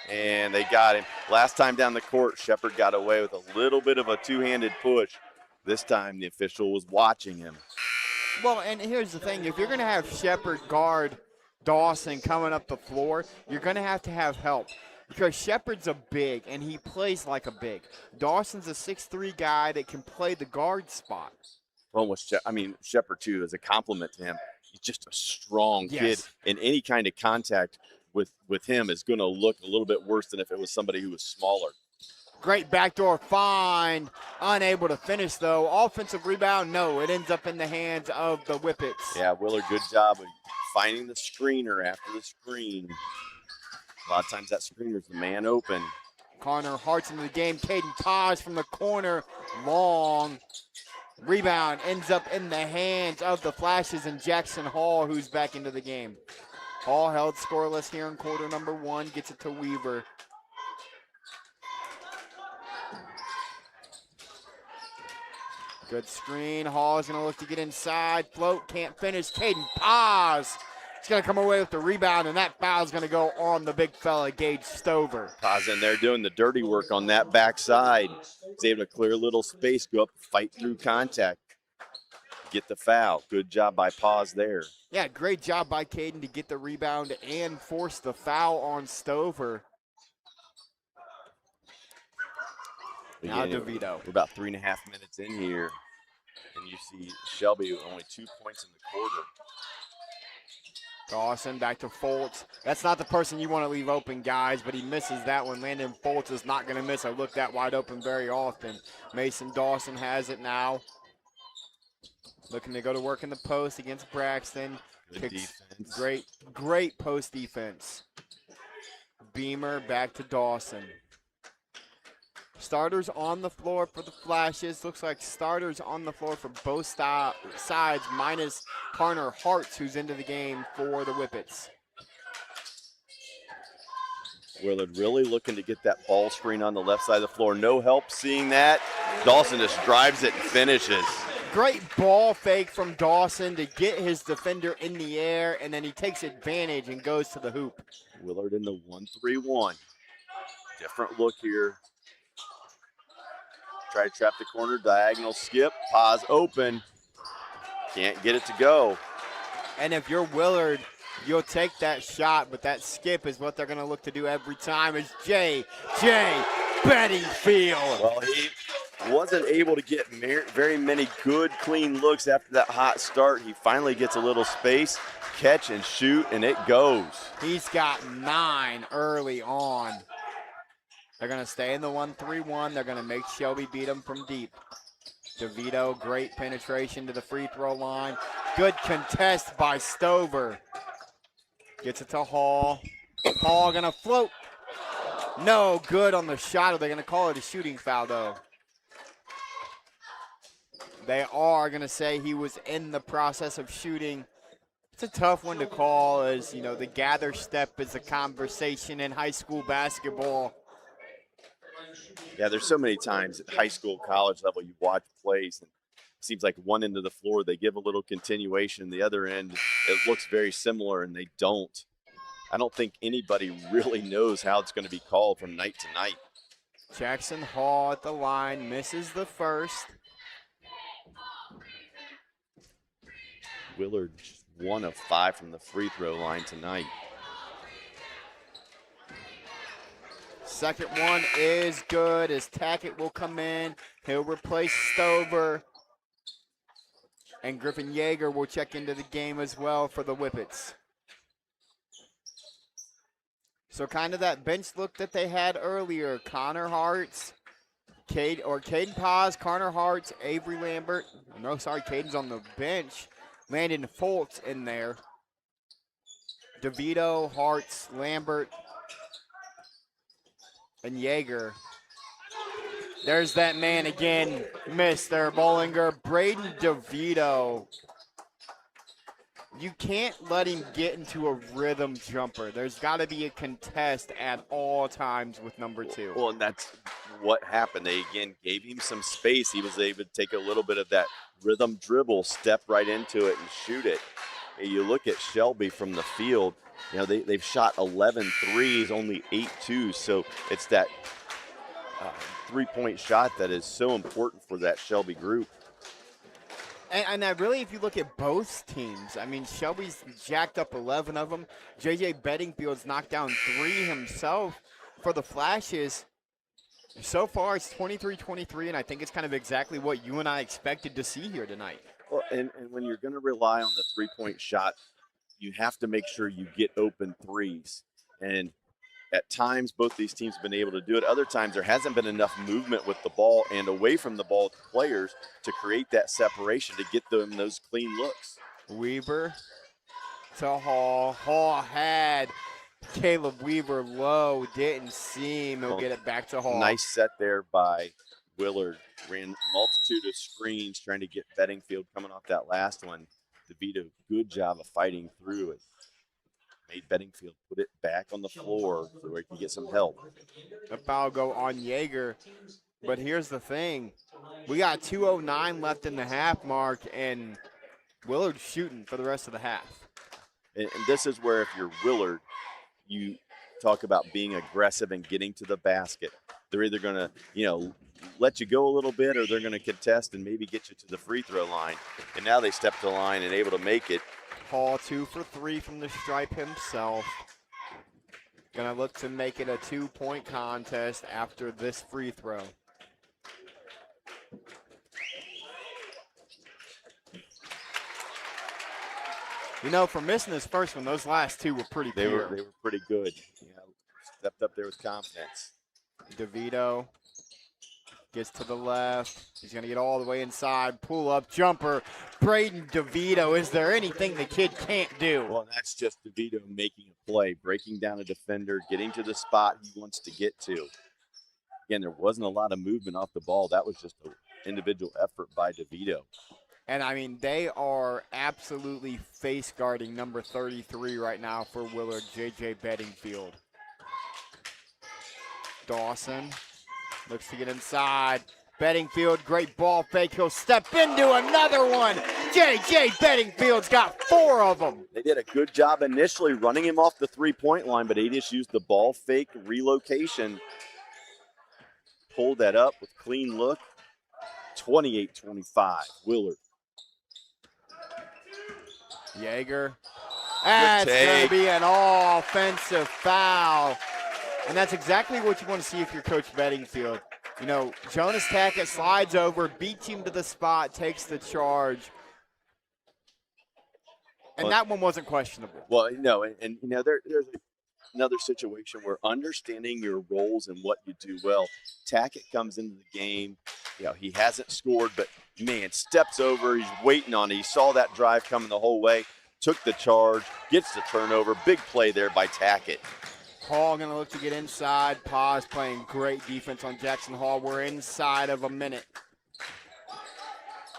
And they got him. Last time down the court, Shepard got away with a little bit of a two-handed push. This time the official was watching him. Well, and here's the thing. If you're going to have Shepard guard Dawson coming up the floor, you're going to have help. Because Shepard's a big, and he plays like a big. Dawson's a 6'3" guy that can play the guard spot. Almost, Shepard, too, as a compliment to him. He's just a strong kid. And any kind of contact with him is going to look a little bit worse than if it was somebody who was smaller. Great backdoor find. Unable to finish, though. Offensive rebound, no. It ends up in the hands of the Whippets. Yeah, Willard, good job of finding the screener after the screen. A lot of times that screener's the man open. Connor Hart's into the game. Caden Paz from the corner. Long. Rebound ends up in the hands of the Flashes and Jackson Hall, who's back into the game. Hall held scoreless here in quarter number 1. Gets it to Weaver. Good screen. Hall is going to look to get inside. Float, can't finish. Caden Paz. He's going to come away with the rebound, and that foul is going to go on the big fella, Gage Stover. Paz in there doing the dirty work on that backside. He's able to clear a little space, go up, fight through contact, get the foul. Good job by Paz there. Yeah, great job by Caden to get the rebound and force the foul on Stover. Now DeVito. We're about 3.5 minutes in here, and you see Shelby only 2 points in the quarter. Dawson back to Fultz. That's not the person you want to leave open, guys, but he misses that one. Landon Fultz is not going to miss a look that wide open very often. Mason Dawson has it now. Looking to go to work in the post against Braxton. Good defense. Great post defense. Beamer back to Dawson. Starters on the floor for the Flashes. Looks like starters on the floor for both sides, minus Connor Hartz, who's into the game for the Whippets. Willard really looking to get that ball screen on the left side of the floor. No help seeing that. Dawson just drives it and finishes. Great ball fake from Dawson to get his defender in the air, and then he takes advantage and goes to the hoop. Willard in the 1-3-1. Different look here. Try to trap the corner, diagonal skip, Paz open. Can't get it to go. And if you're Willard, you'll take that shot, but that skip is what they're going to look to do every time. Is J. Bettyfield. Well, he wasn't able to get very many good, clean looks after that hot start. He finally gets a little space, catch and shoot, and it goes. He's got 9 early on. They're going to stay in the 1-3-1. They're going to make Shelby beat them from deep. DeVito, great penetration to the free throw line. Good contest by Stover. Gets it to Hall. Hall going to float. No good on the shot. Are they going to call it a shooting foul, though? They are going to say he was in the process of shooting. It's a tough one to call, as, you know, the gather step is a conversation in high school basketball. Yeah, there's so many times at high school, college level, you watch plays, and it seems like one end of the floor, they give a little continuation. The other end, it looks very similar, and they don't. I don't think anybody really knows how it's going to be called from night to night. Jackson Hall at the line, misses the first. Willard 1 of 5 from the free throw line tonight. Second one is good as Tackett will come in. He'll replace Stover. And Griffin Yeager will check into the game as well for the Whippets. So kind of that bench look that they had earlier. Connor Hartz, Caden Paz, Connor Hartz, Avery Lambert. No, sorry, Caden's on the bench. Landon Foltz in there. DeVito, Hartz, Lambert, and Yeager. There's that man again, Mr. Bollinger, Braden DeVito. You can't let him get into a rhythm jumper. There's got to be a contest at all times with number 2. Well, and that's what happened. They, again, gave him some space. He was able to take a little bit of that rhythm dribble, step right into it, and shoot it. And you look at Shelby from the field, you know, they've shot 11 threes, only 8 twos. So it's that three-point shot that is so important for that Shelby group. And really, if you look at both teams, I mean, Shelby's jacked up 11 of them. J.J. Bedingfield's knocked down 3 himself for the Flashes. So far, it's 23-23, and I think it's kind of exactly what you and I expected to see here tonight. Well, and when you're going to rely on the three-point shot, you have to make sure you get open threes. And at times, both these teams have been able to do it. Other times, there hasn't been enough movement with the ball and away from the ball with the players to create that separation to get them those clean looks. Weaver to Hall. Hall had Caleb Weaver low. Didn't see him. He'll get it back to Hall. Nice set there by Willard. Ran a multitude of screens trying to get Bedingfield coming off that last one. DeVito, good job of fighting through it. Made Bedingfield put it back on the floor so where he can get some help. The foul go on Yeager. But here's the thing. We got 2:09 left in the half mark, and Willard's shooting for the rest of the half. And this is where if you're Willard, you talk about being aggressive and getting to the basket. They're either going to, you know, let you go a little bit, or they're going to contest and maybe get you to the free throw line. And now they step to the line and able to make it. Hall 2 for 3 from the stripe himself. Gonna look to make it a 2-point contest after this free throw. You know, for missing this first one, those last 2 were pretty They pure. were pretty good. You know, stepped up there with confidence. DeVito gets to the left. He's going to get all the way inside. Pull-up jumper. Braden DeVito. Is there anything the kid can't do? Well, that's just DeVito making a play, breaking down a defender, getting to the spot he wants to get to. Again, there wasn't a lot of movement off the ball. That was just an individual effort by DeVito. And, I mean, they are absolutely face guarding number 33 right now for Willard, J.J. Bedingfield. Dawson looks to get inside. Bedingfield, great ball fake. He'll step into another one. J.J. Bedingfield's got 4 of them. They did a good job initially running him off the three-point line, but he just used the ball fake relocation. Pulled that up with clean look. 28-25, Willard. Yeager. That's going to be an all-offensive foul. And that's exactly what you want to see if you're Coach Bedingfield. You know, Jonas Tackett slides over, beats him to the spot, takes the charge. And that one wasn't questionable. Well, no, and you know, there's another situation where understanding your roles and what you do well. Tackett comes into the game. You know, he hasn't scored, but, man, steps over. He's waiting on it. He saw that drive coming the whole way, took the charge, gets the turnover. Big play there by Tackett. Hall going to look to get inside. Paz playing great defense on Jackson Hall. We're inside of a minute.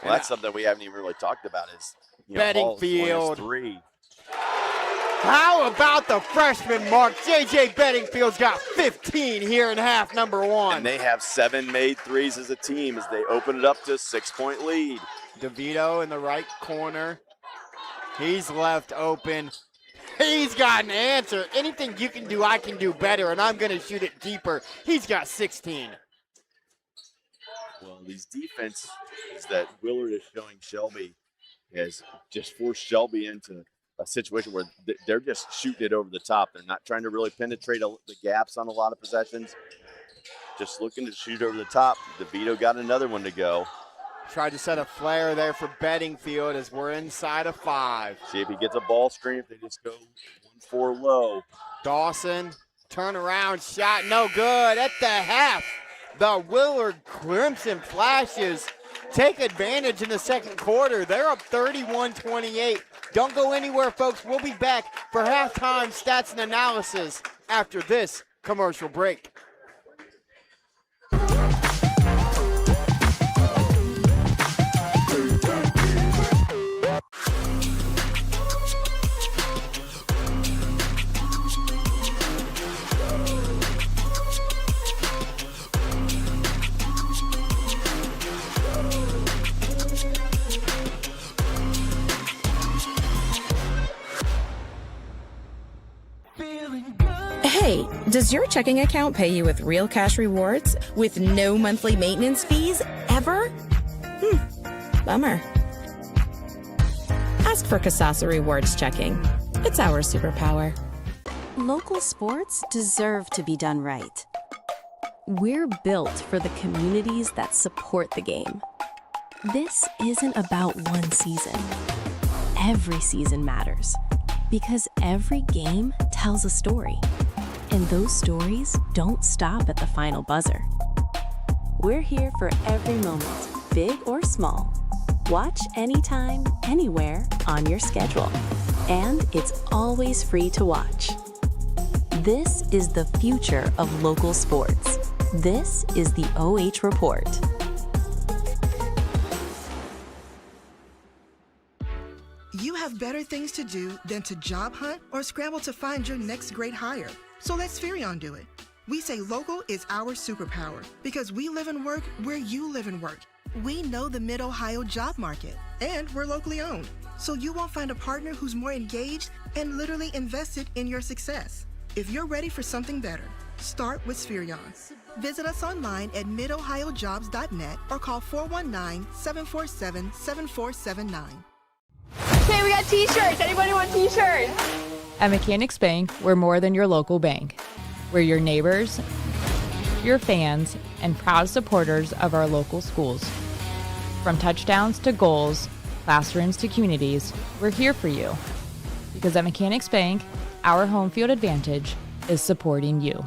Well, that's something we haven't even really talked about is, you know, Bedingfield. 3. How about the freshman mark? J.J. Bedingfield's got 15 here in half number 1. And they have 7 made threes as a team as they open it up to a 6-point lead. DeVito in the right corner. He's left open. He's got an answer. Anything you can do, I can do better, and I'm going to shoot it deeper. He's got 16. Well, these defenses that Willard is showing Shelby has just forced Shelby into a situation where they're just shooting it over the top. They're not trying to really penetrate the gaps on a lot of possessions. Just looking to shoot over the top. DeVito got another one to go. Tried to set a flare there for Bedingfield as we're inside of 5. See if he gets a ball screen, if they just go 1-4 low. Dawson, turnaround shot, no good. At the half, the Willard Crimson Flashes take advantage in the second quarter. They're up 31-28. Don't go anywhere, folks. We'll be back for halftime stats and analysis after this commercial break. Hey, does your checking account pay you with real cash rewards with no monthly maintenance fees ever? Bummer. Ask for Kasasa Rewards Checking. It's our superpower. Local sports deserve to be done right. We're built for the communities that support the game. This isn't about one season. Every season matters because every game tells a story. And those stories don't stop at the final buzzer. We're here for every moment, big or small. Watch anytime, anywhere, on your schedule. And it's always free to watch. This is the future of local sports. This is the OH Report. You have better things to do than to job hunt or scramble to find your next great hire. So let Spherion do it. We say local is our superpower because we live and work where you live and work. We know the Mid-Ohio job market, and we're locally owned. So you won't find a partner who's more engaged and literally invested in your success. If you're ready for something better, start with Spherion. Visit us online at midohiojobs.net or call 419-747-7479. Okay, we got t-shirts. Anybody want t-shirts? At Mechanics Bank, we're more than your local bank. We're your neighbors, your fans, and proud supporters of our local schools. From touchdowns to goals, classrooms to communities, we're here for you. Because at Mechanics Bank, our home field advantage is supporting you.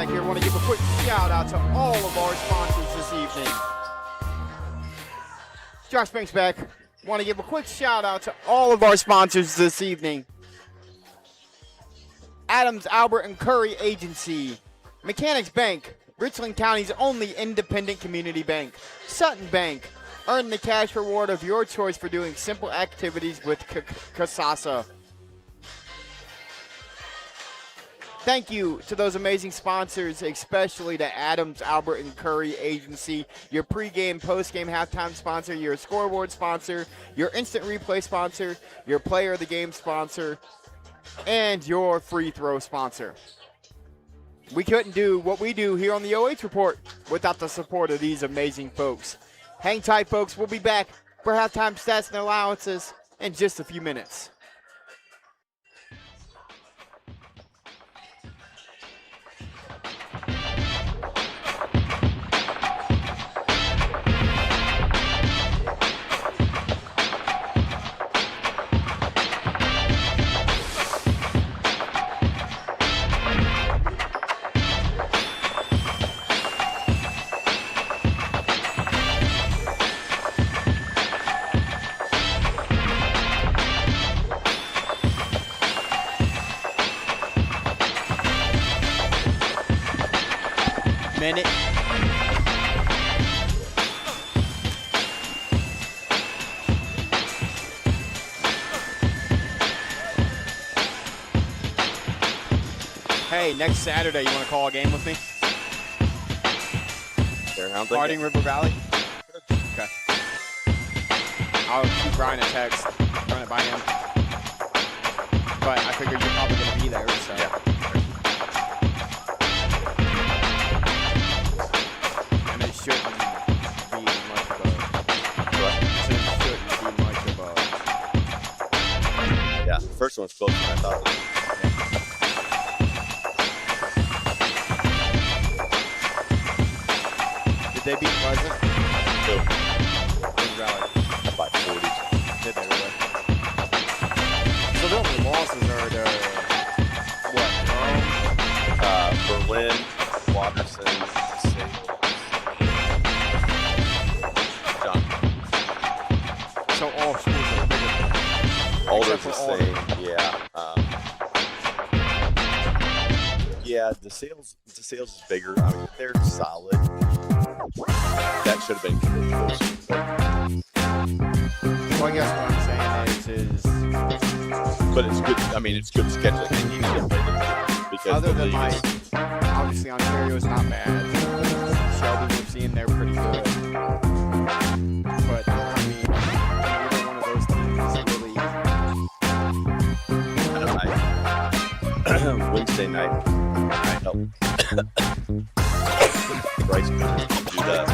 back here. I want to give a quick shout out to all of our sponsors this evening. Josh Banks back. Want to give a quick shout out to all of our sponsors this evening. Adams, Albert, and Curry Agency. Mechanics Bank, Richland County's only independent community bank. Sutton Bank, earn the cash reward of your choice for doing simple activities with Kasasa. Thank you to those amazing sponsors, especially to Adams, Albert, and Curry Agency, your pregame, postgame, halftime sponsor, your scoreboard sponsor, your instant replay sponsor, your player of the game sponsor, and your free throw sponsor. We couldn't do what we do here on the OH Report without the support of these amazing folks. Hang tight, folks. We'll be back for halftime stats and allowances in just a few minutes. Minute. Hey, next Saturday, you want to call a game with me? Harding River Valley? Okay. I'll shoot Brian a text, run it by him. But I figured you're probably going to be there, so. Yeah. Shouldn't be much of a. Yeah, the first one's closer than I thought it was. Did they beat Pleasant? No. By 40. Did they really? So the only losses are to what? Berlin, Watterson, So all schools are bigger. All the same, yeah. Yeah, DeSales is bigger. I mean, they're solid. That should have been close. Well, I guess what I'm saying is but it's good. I mean, it's good scheduling. They need to play them because other than obviously Ontario is not bad. Shelby, we've seen they're pretty good. But I mean, either one of those teams really. Wednesday night, I helped Bryce do that.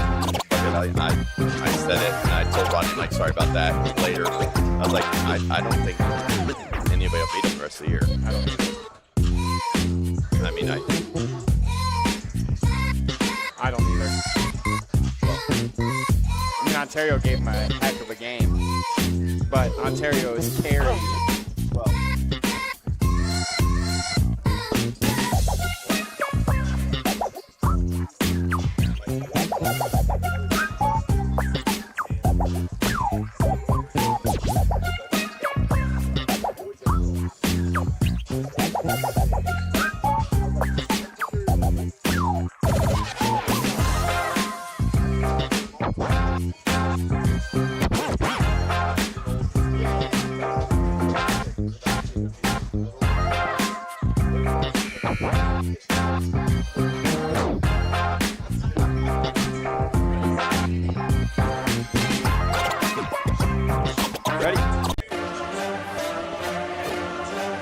I said it, and I told Rodney, like, sorry about that. Later, I was like, I don't think anybody will beat him the rest of the year. I don't either. I mean, Ontario gave him a heck of a game, but Ontario is carried.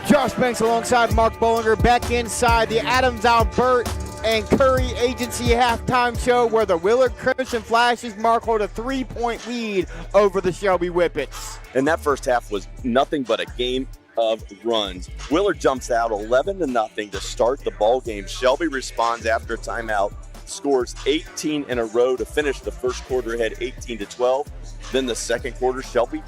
Josh Banks alongside Mark Bollinger back inside the Adams, Albert, and Curry Agency halftime show where the Willard Crimson Flashes Mark hold a 3-point lead over the Shelby Whippets. And that first half was nothing but a game of runs. Willard jumps out 11-0 to start the ball game. Shelby responds after a timeout, scores 18 in a row to finish the first quarter ahead 18-12. Then the second quarter, Shelby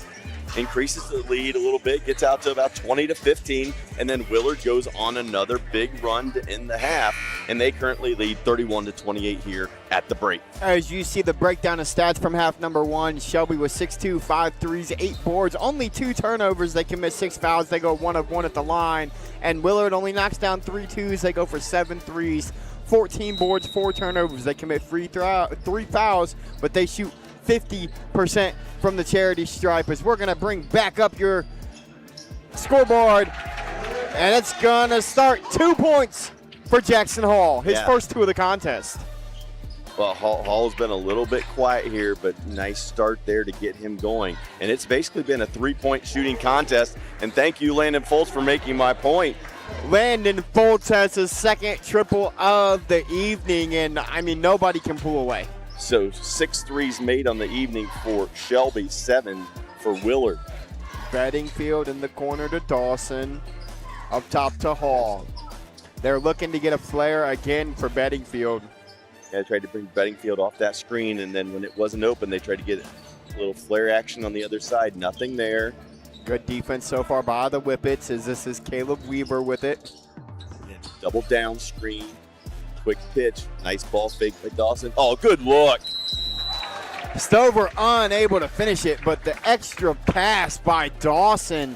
increases the lead a little bit, gets out to about 20-15, and then Willard goes on another big run to end the half, and they currently lead 31-28 here at the break. As you see the breakdown of stats from half number one, Shelby was 6-2, 5 threes, 8 boards, only 2 turnovers. They commit 6 fouls. They go 1 of 1 at the line. And Willard only knocks down 3 twos. They go for 7 threes, 14 boards, 4 turnovers. They commit 3 fouls, but they shoot 50% from the charity stripe. As we're going to bring back up your scoreboard, and it's going to start 2 points for Jackson Hall, his first 2 of the contest. Well, Hall's been a little bit quiet here, but nice start there to get him going. And it's basically been a 3-point shooting contest. And thank you, Landon Foltz, for making my point. Landon Foltz has his second triple of the evening, and I mean, nobody can pull away. So 6 threes made on the evening for Shelby, 7 for Willard. Bedingfield in the corner to Dawson, up top to Hall. They're looking to get a flare again for Bedingfield. Yeah, tried to bring Bedingfield off that screen, and then when it wasn't open, they tried to get a little flare action on the other side. Nothing there. Good defense so far by the Whippets, as this is Caleb Weaver with it. Double down screen, quick pitch, nice ball fake by Dawson. Oh, good look. Stover unable to finish it, but the extra pass by Dawson,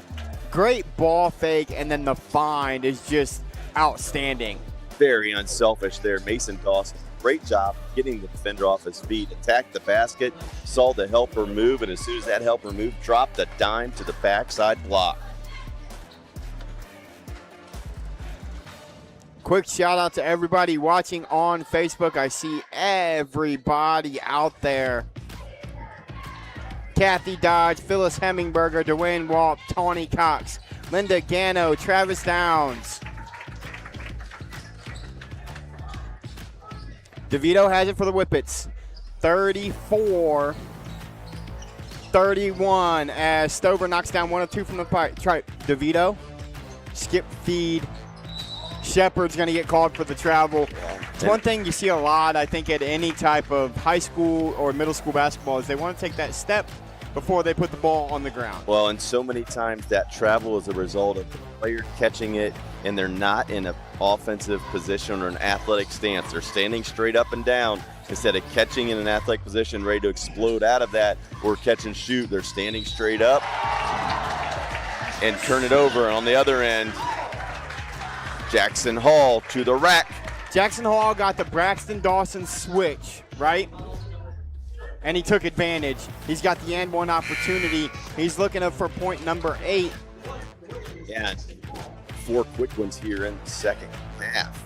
great ball fake, and then the find is just outstanding. Very unselfish there, Mason Dawson. Great job getting the defender off his feet, attacked the basket, saw the helper move, and as soon as that helper moved, dropped a dime to the backside block. Quick shout out to everybody watching on Facebook. I see everybody out there. Kathy Dodge, Phyllis Hemmingberger, Dwayne Walt, Tawny Cox, Linda Gano, Travis Downs. DeVito has it for the Whippets. 34-31 as Stover knocks down 1 of 2 from the pipe. Try DeVito, skip feed. Shepard's going to get called for the travel. It's one thing you see a lot, I think, at any type of high school or middle school basketball is they want to take that step before they put the ball on the ground. Well, and so many times that travel is a result of the player catching it and they're not in an offensive position or an athletic stance. They're standing straight up and down instead of catching in an athletic position ready to explode out of that or catch and shoot. They're standing straight up and turn it over. And on the other end, Jackson Hall to the rack. Jackson Hall got the Braxton Dawson switch, right? And he took advantage. He's got the and one opportunity. He's looking up for point number 8. Yeah, 4 quick ones here in the second half.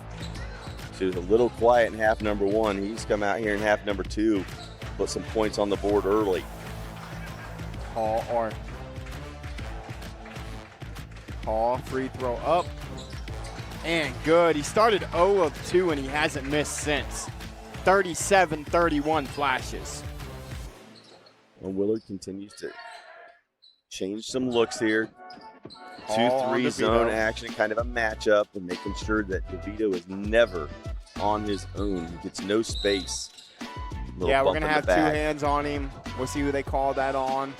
So it was a little quiet in half number 1. He's come out here in half number 2, put some points on the board early. Hall free throw up. And good. He started 0 of 2 and he hasn't missed since. 37-31 flashes. And Willard continues to change some looks here. 2-3 zone action, kind of a matchup, and making sure that DeVito is never on his own. He gets no space. Yeah, we're going to have 2 hands on him. We'll see who they call that on.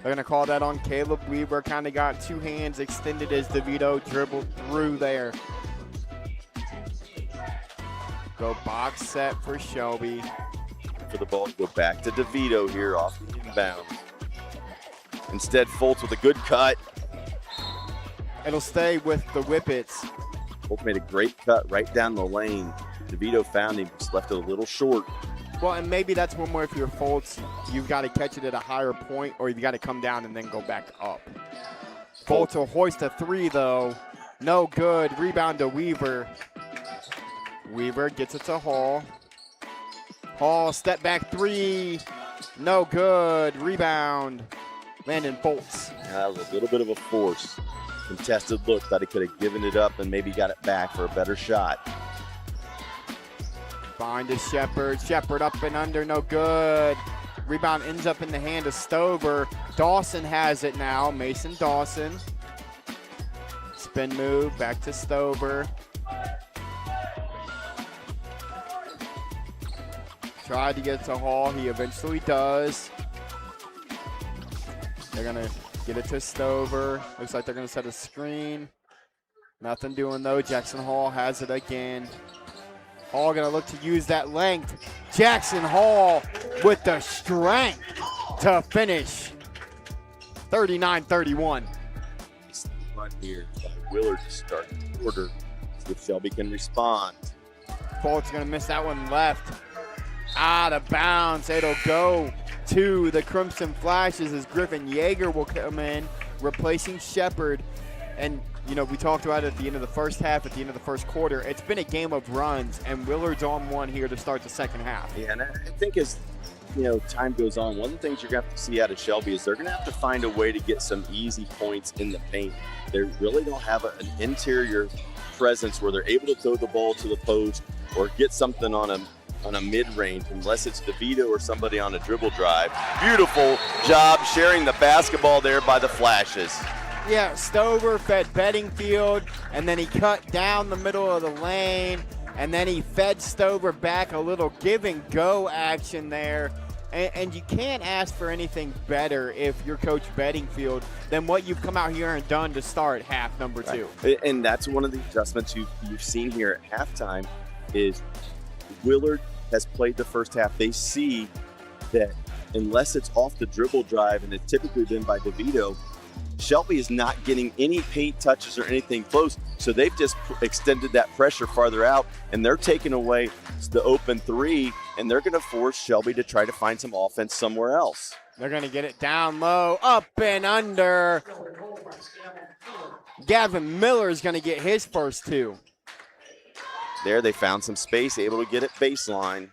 They're going to call that on Caleb Weaver. Kind of got 2 hands extended as DeVito dribbled through there. Go box set for Shelby. For the ball to go back to DeVito here off the inbound. Instead, Foltz with a good cut. It'll stay with the Whippets. Foltz made a great cut right down the lane. DeVito found him, just left it a little short. Well, and maybe that's one more if you're Foltz, you've got to catch it at a higher point or you've got to come down and then go back up. Foltz will hoist a 3, though. No good. Rebound to Weaver. Weaver gets it to Hall. Hall, step back 3. No good. Rebound. Landon Foltz. That was a little bit of a force. Contested look. Thought he could have given it up and maybe got it back for a better shot. Behind to Shepard. Shepard up and under. No good. Rebound ends up in the hand of Stover. Dawson has it now. Mason Dawson. Spin move. Back to Stover. Tried to get to Hall. He eventually does. They're going to Get it to Stover. Looks like they're going to set a screen. Nothing doing, though. Jackson Hall has it again. Hall going to look to use that length. Jackson Hall with the strength to finish 39-31. Run here by Willard to start the quarter. See if Shelby can respond. Bolt's going to miss that one left. Out of bounds. It'll go to the Crimson Flashes as Griffin Yeager will come in, replacing Shepard. And, you know, we talked about it at the end of the first half, at the end of the first quarter. It's been a game of runs, and Willard's on one here to start the second half. Yeah, and I think as, you know, time goes on, one of the things you're going to have to see out of Shelby is they're going to have to find a way to get some easy points in the paint. They really don't have an interior presence where they're able to throw the ball to the post or get something on a mid-range, unless it's DeVito or somebody on a dribble drive. Beautiful job sharing the basketball there by the Flashes. Yeah, Stover fed Bedingfield, and then he cut down the middle of the lane, and then he fed Stover back, a little give-and-go action there. And you can't ask for anything better if you're Coach Bedingfield than what you've come out here and done to start half number two. Right. And that's one of the adjustments you've seen here at halftime is Willard has played the first half. They see that unless it's off the dribble drive, and it's typically been by DeVito, Shelby is not getting any paint touches or anything close. So they've just extended that pressure farther out, and they're taking away the open three, and they're going to force Shelby to try to find some offense somewhere else. They're going to get it down low, up and under. Gavin Miller is going to get his first two. There they found some space, able to get it baseline.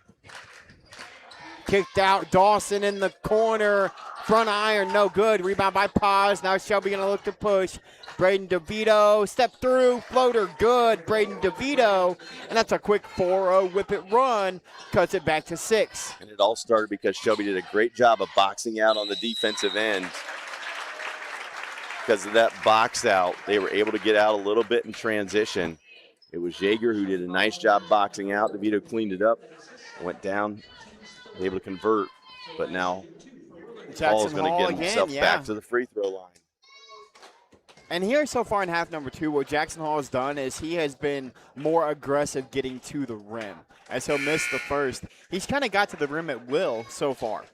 Kicked out, Dawson in the corner. Front iron, no good. Rebound by Paz. Now Shelby going to look to push. Braden DeVito, step through, floater good. Braden DeVito, and that's a quick 4-0 whippet run. Cuts it back to 6. And it all started because Shelby did a great job of boxing out on the defensive end. Because of that box out, they were able to get out a little bit in transition. It was Yeager who did a nice job boxing out. DeVito cleaned it up, went down, able to convert. But now Paul's going to get himself back to the free throw line. And here so far in half number two, what Jackson Hall has done is he has been more aggressive getting to the rim. As he'll miss the first, he's kind of got to the rim at will so far.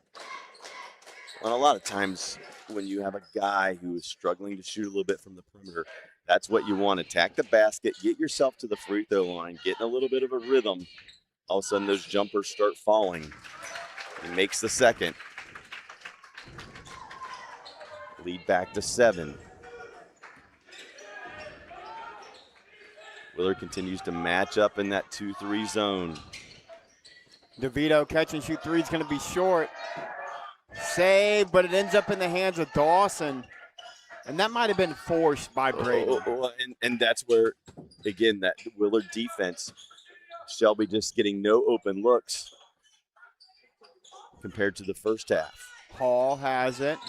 Well, a lot of times when you have a guy who is struggling to shoot a little bit from the perimeter, that's what you want. Attack the basket, get yourself to the free throw line, get in a little bit of a rhythm. All of a sudden those jumpers start falling. He makes the second. Lead back to 7. Willard continues to match up in that 2-3 zone. DeVito catch and shoot three is going to be short. Save, but it ends up in the hands of Dawson. And that might have been forced by Brady. And that's where, again, that Willard defense, Shelby just getting no open looks compared to the first half. Hall has it.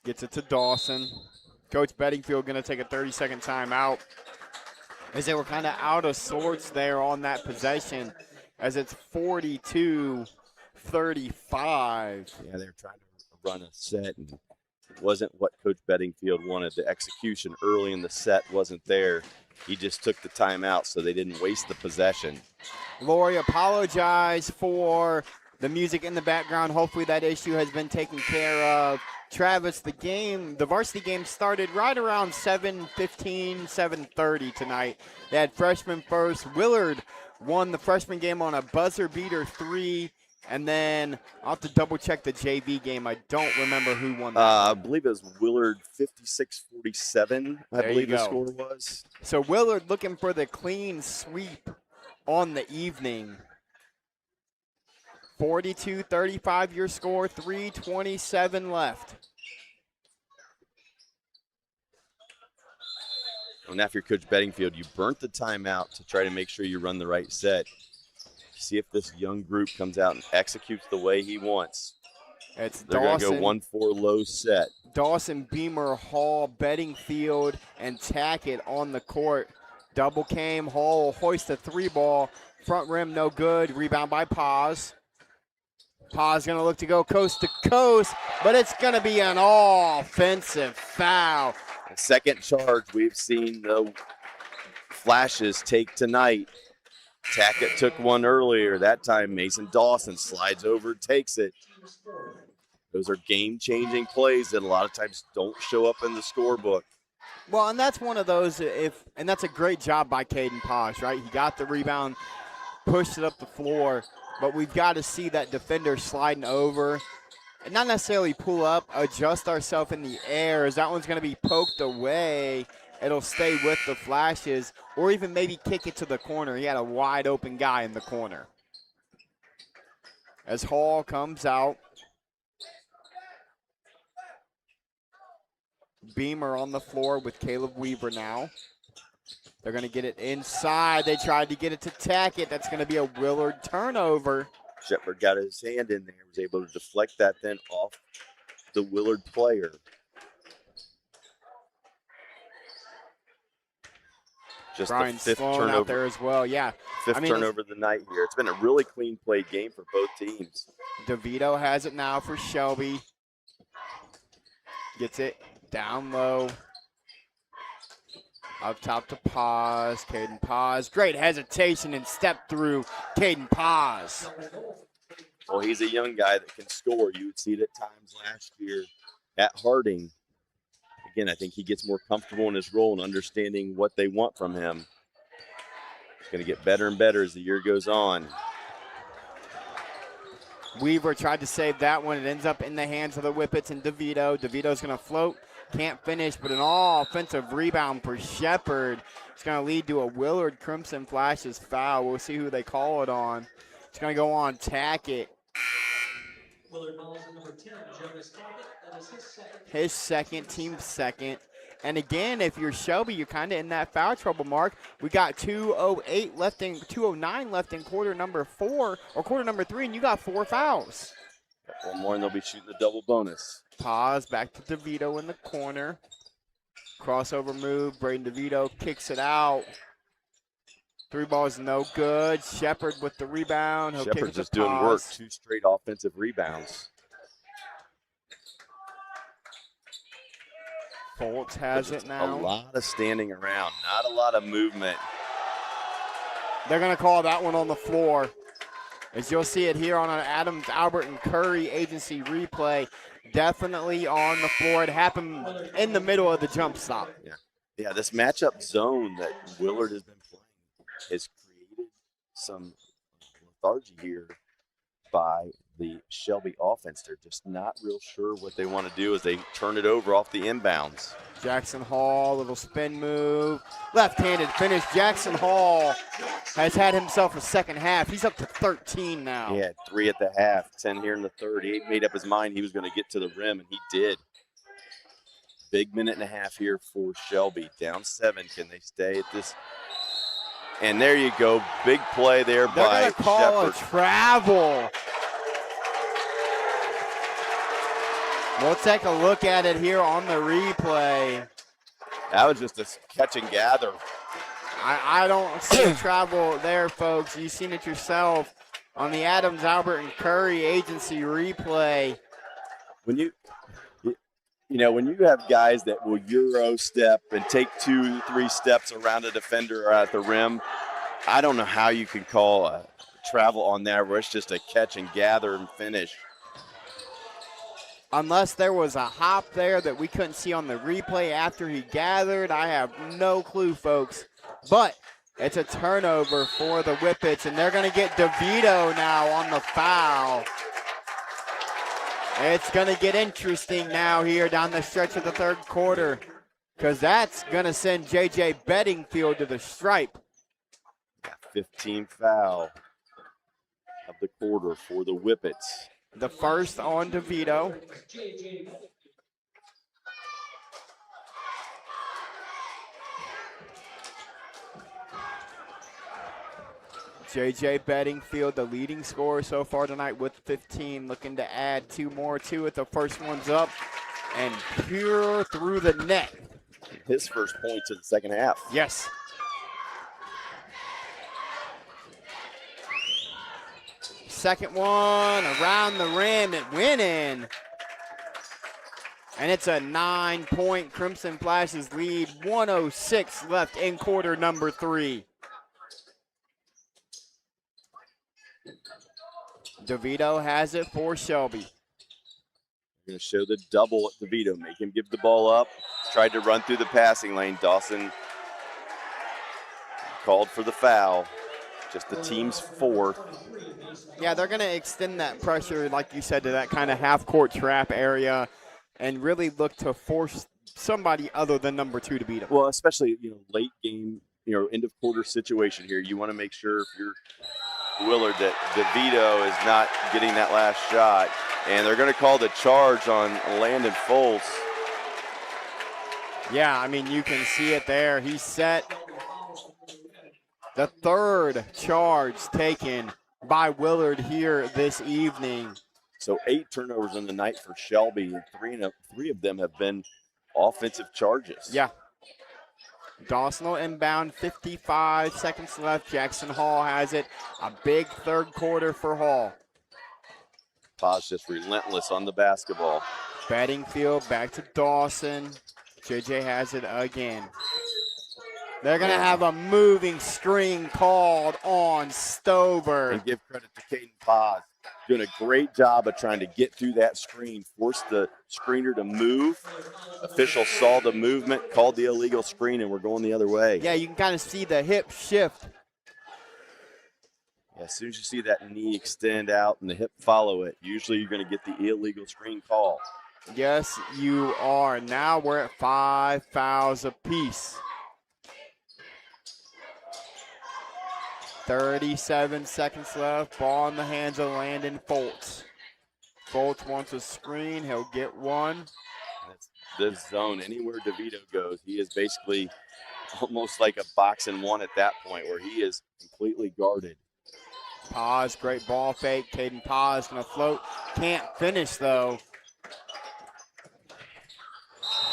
Gets it to Dawson. Coach Bedingfield going to take a 30-second timeout as they were kind of out of sorts there on that possession as it's 42-35. Yeah, they were trying to run a set, and it wasn't what Coach Bedingfield wanted. The execution early in the set wasn't there. He just took the timeout so they didn't waste the possession. Lori, apologize for the music in the background. Hopefully that issue has been taken care of. Travis, the varsity game started right around 7:15, 7:30 tonight. They had freshman first. Willard won the freshman game on a buzzer beater 3. And then I'll have to double check the JV game. I don't remember who won that. I believe it was Willard 56-47, I believe the score was. So Willard looking for the clean sweep on the evening. 42-35 your score, 3:27 left. And after Coach Bedingfield, you burnt the timeout to try to make sure you run the right set. See if this young group comes out and executes the way he wants. They're going to go 1-4 low set. Dawson, Beamer, Hall, Bedingfield, and Tackett on the court. Double came, Hall hoist a 3 ball. Front rim no good. Rebound by Paz. Pa's going to look to go coast to coast, but it's going to be an offensive foul. The second charge we've seen the Flashes take tonight. Tackett took one earlier. That time Mason Dawson slides over, takes it. Those are game-changing plays that a lot of times don't show up in the scorebook. Well, and that's one of those, and that's a great job by Caden Posh, right? He got the rebound, pushed it up the floor, but we've got to see that defender sliding over and not necessarily pull up, adjust ourselves in the air, as that one's going to be poked away. It'll stay with the Flashes, or even maybe kick it to the corner. He had a wide open guy in the corner. As Hall comes out. Beamer on the floor with Caleb Weaver now. They're going to get it inside. They tried to get it to Tackett. That's going to be a Willard turnover. Shepard got his hand in there, was able to deflect that then off the Willard player. Just Brian the fifth Sloan turnover out there as well. Yeah. Fifth turnover of the night here. It's been a really clean played game for both teams. DeVito has it now for Shelby. Gets it down low. Up top to Paz. Caden Paz. Great hesitation and step through Caden Paz. Well, he's a young guy that can score. You would see it at times last year at Harding. Again, I think he gets more comfortable in his role and understanding what they want from him. It's going to get better and better as the year goes on. Weaver tried to save that one. It ends up in the hands of the Whippets and DeVito. DeVito's going to float. Can't finish, but an all-offensive rebound for Shepard. It's going to lead to a Willard Crimson Flashes foul. We'll see who they call it on. It's going to go on Tackett. Willard Mullins, number 10, Jonas Tackett. That is his second. His second, team second. And again, if you're Shelby, you're kind of in that foul trouble, Mark. We got 2:08 left in, 2:09 left in quarter number 4 or quarter number 3, and you got 4 fouls. Got one more, and they'll be shooting the double bonus. Pause back to DeVito in the corner. Crossover move. Braden DeVito kicks it out. 3 balls no good. Shepard with the rebound. Shepard's just doing work. 2 straight offensive rebounds. Fultz has it now. A lot of standing around, not a lot of movement. They're going to call that one on the floor. As you'll see it here on an Adams, Albert, and Curry agency replay. Definitely on the floor. It happened in the middle of the jump stop. Yeah, this matchup zone that Willard has been playing has created some lethargy here by the Shelby offense. They're just not real sure what they want to do as they turn it over off the inbounds. Jackson Hall, little spin move. Left-handed finish. Jackson Hall has had himself a second half. He's up to 13 now. He had 3 at the half, 10 here in the third. He made up his mind he was going to get to the rim, and he did. Big minute and a half here for Shelby. Down 7. Can they stay at this? And there you go. Big play there by Shepard. They're going to call a travel. We'll take a look at it here on the replay. That was just a catch and gather. I don't see a travel there, folks. You've seen it yourself on the Adams, Albert, and Curry agency replay. When you have guys that will Euro step and take 2-3 steps around a defender or at the rim, I don't know how you can call a travel on that where it's just a catch and gather and finish. Unless there was a hop there that we couldn't see on the replay after he gathered, I have no clue, folks. But it's a turnover for the Whippets, and they're going to get DeVito now on the foul. It's going to get interesting now here down the stretch of the third quarter, because that's going to send J.J. Bedingfield to the stripe. 15th foul of the quarter for the Whippets. The first on DeVito. J.J. Bedingfield, the leading scorer so far tonight with 15, looking to add 2 more to it. The first one's up and pure through the net. His first points in the second half. Yes. second one around the rim. It went in. And it's a 9-point Crimson Flashes lead. 1:06 left in quarter number 3. DeVito has it for Shelby. Going to show the double at DeVito, make him give the ball up. Tried to run through the passing lane. Dawson called for the foul. Just the team's 4th. Yeah, they're going to extend that pressure, like you said, to that kind of half-court trap area and really look to force somebody other than number 2 to beat them. Well, especially, late game, end of quarter situation here. You want to make sure if you're Willard that DeVito is not getting that last shot. And they're going to call the charge on Landon Foltz. Yeah, I mean, you can see it there. He's set. The 3rd charge taken by Willard here this evening. So 8 turnovers on the night for Shelby, and three of them have been offensive charges. Yeah. Dawson will inbound, 55 seconds left. Jackson Hall has it. A big 3rd quarter for Hall. Paz just relentless on the basketball. Bedingfield back to Dawson. JJ has it again. They're going to have a moving screen called on Stover. And give credit to Caden Paz. Doing a great job of trying to get through that screen, force the screener to move. Official saw the movement, called the illegal screen, and we're going the other way. Yeah, you can kind of see the hip shift. Yeah, as soon as you see that knee extend out and the hip follow it, usually you're going to get the illegal screen call. Yes, you are. Now we're at 5 fouls apiece. 37 seconds left. Ball in the hands of Landon Foltz. Foltz wants a screen. He'll get one. That's this zone. Anywhere DeVito goes, he is basically almost like a box and one at that point where he is completely guarded. Paz, great ball fake. Caden Paz going to float. Can't finish, though.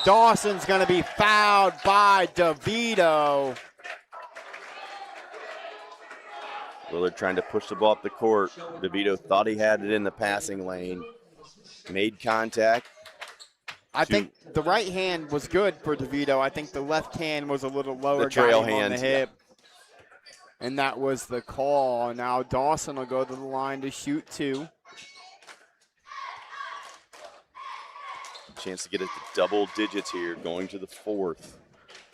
Dawson's going to be fouled by DeVito. Willard trying to push the ball up the court. DeVito thought he had it in the passing lane. Made contact. I think the right hand was good for DeVito. I think the left hand was a little lower. The trail got him hand on the hip. And that was the call. Now Dawson will go to the line to shoot 2. Chance to get it to double digits here, going to the 4th.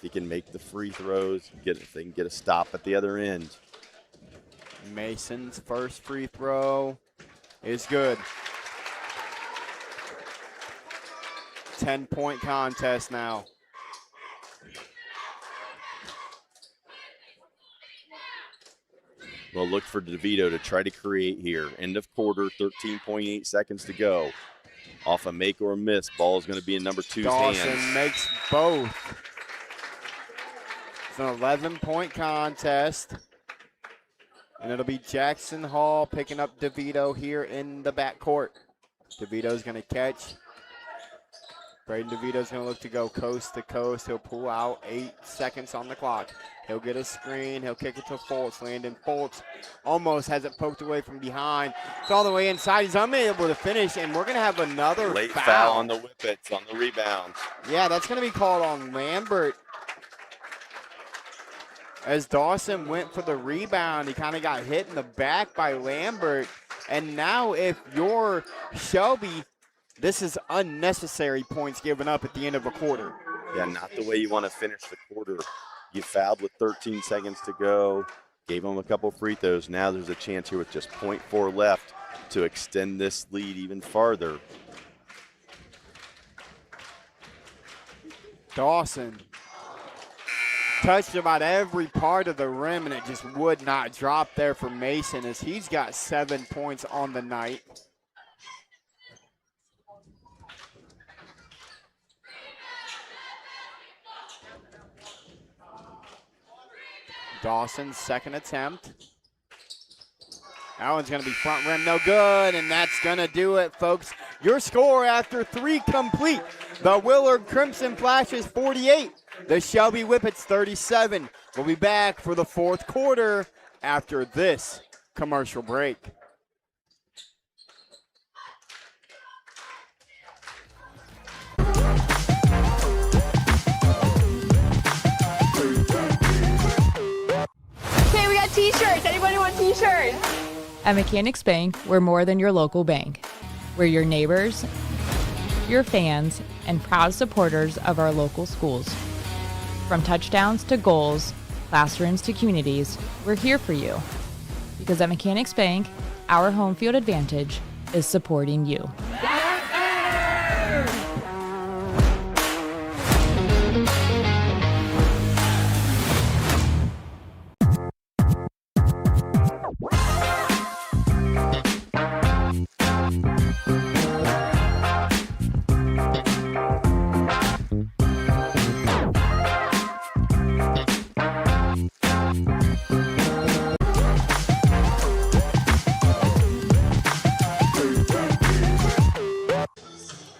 He can make the free throws, they can get a stop at the other end. Mason's first free throw is good. 10-point contest now. Well, look for DeVito to try to create here. End of quarter, 13.8 seconds to go. Off a make or a miss, ball is going to be in number 2's hands. Dawson makes both. It's an 11-point contest. And it'll be Jackson Hall picking up DeVito here in the backcourt. DeVito's going to catch. Braden DeVito's going to look to go coast to coast. He'll pull out 8 seconds on the clock. He'll get a screen. He'll kick it to Foltz. Landon Foltz almost has it poked away from behind. It's all the way inside. He's unable to finish, and we're going to have another late foul on the Whippets on the rebound. Yeah, that's going to be called on Lambert. As Dawson went for the rebound, he kind of got hit in the back by Lambert. And now if you're Shelby, this is unnecessary points given up at the end of a quarter. Yeah, not the way you want to finish the quarter. You fouled with 13 seconds to go, gave them a couple free throws. Now there's a chance here with just 0.4 left to extend this lead even farther. Dawson touched about every part of the rim, and it just would not drop there for Mason as he's got 7 points on the night. Dawson's second attempt. That one's going to be front rim, no good, and that's going to do it, folks. Your score after 3 complete. The Willard Crimson Flashes 48, the Shelby Whippets 37. We'll be back for the 4th quarter after this commercial break. t-shirts. At Mechanics Bank, we're more than your local bank. We're your neighbors, your fans, and proud supporters of our local schools. From touchdowns to goals, classrooms to communities, we're here for you. Because at Mechanics Bank, our home field advantage is supporting you.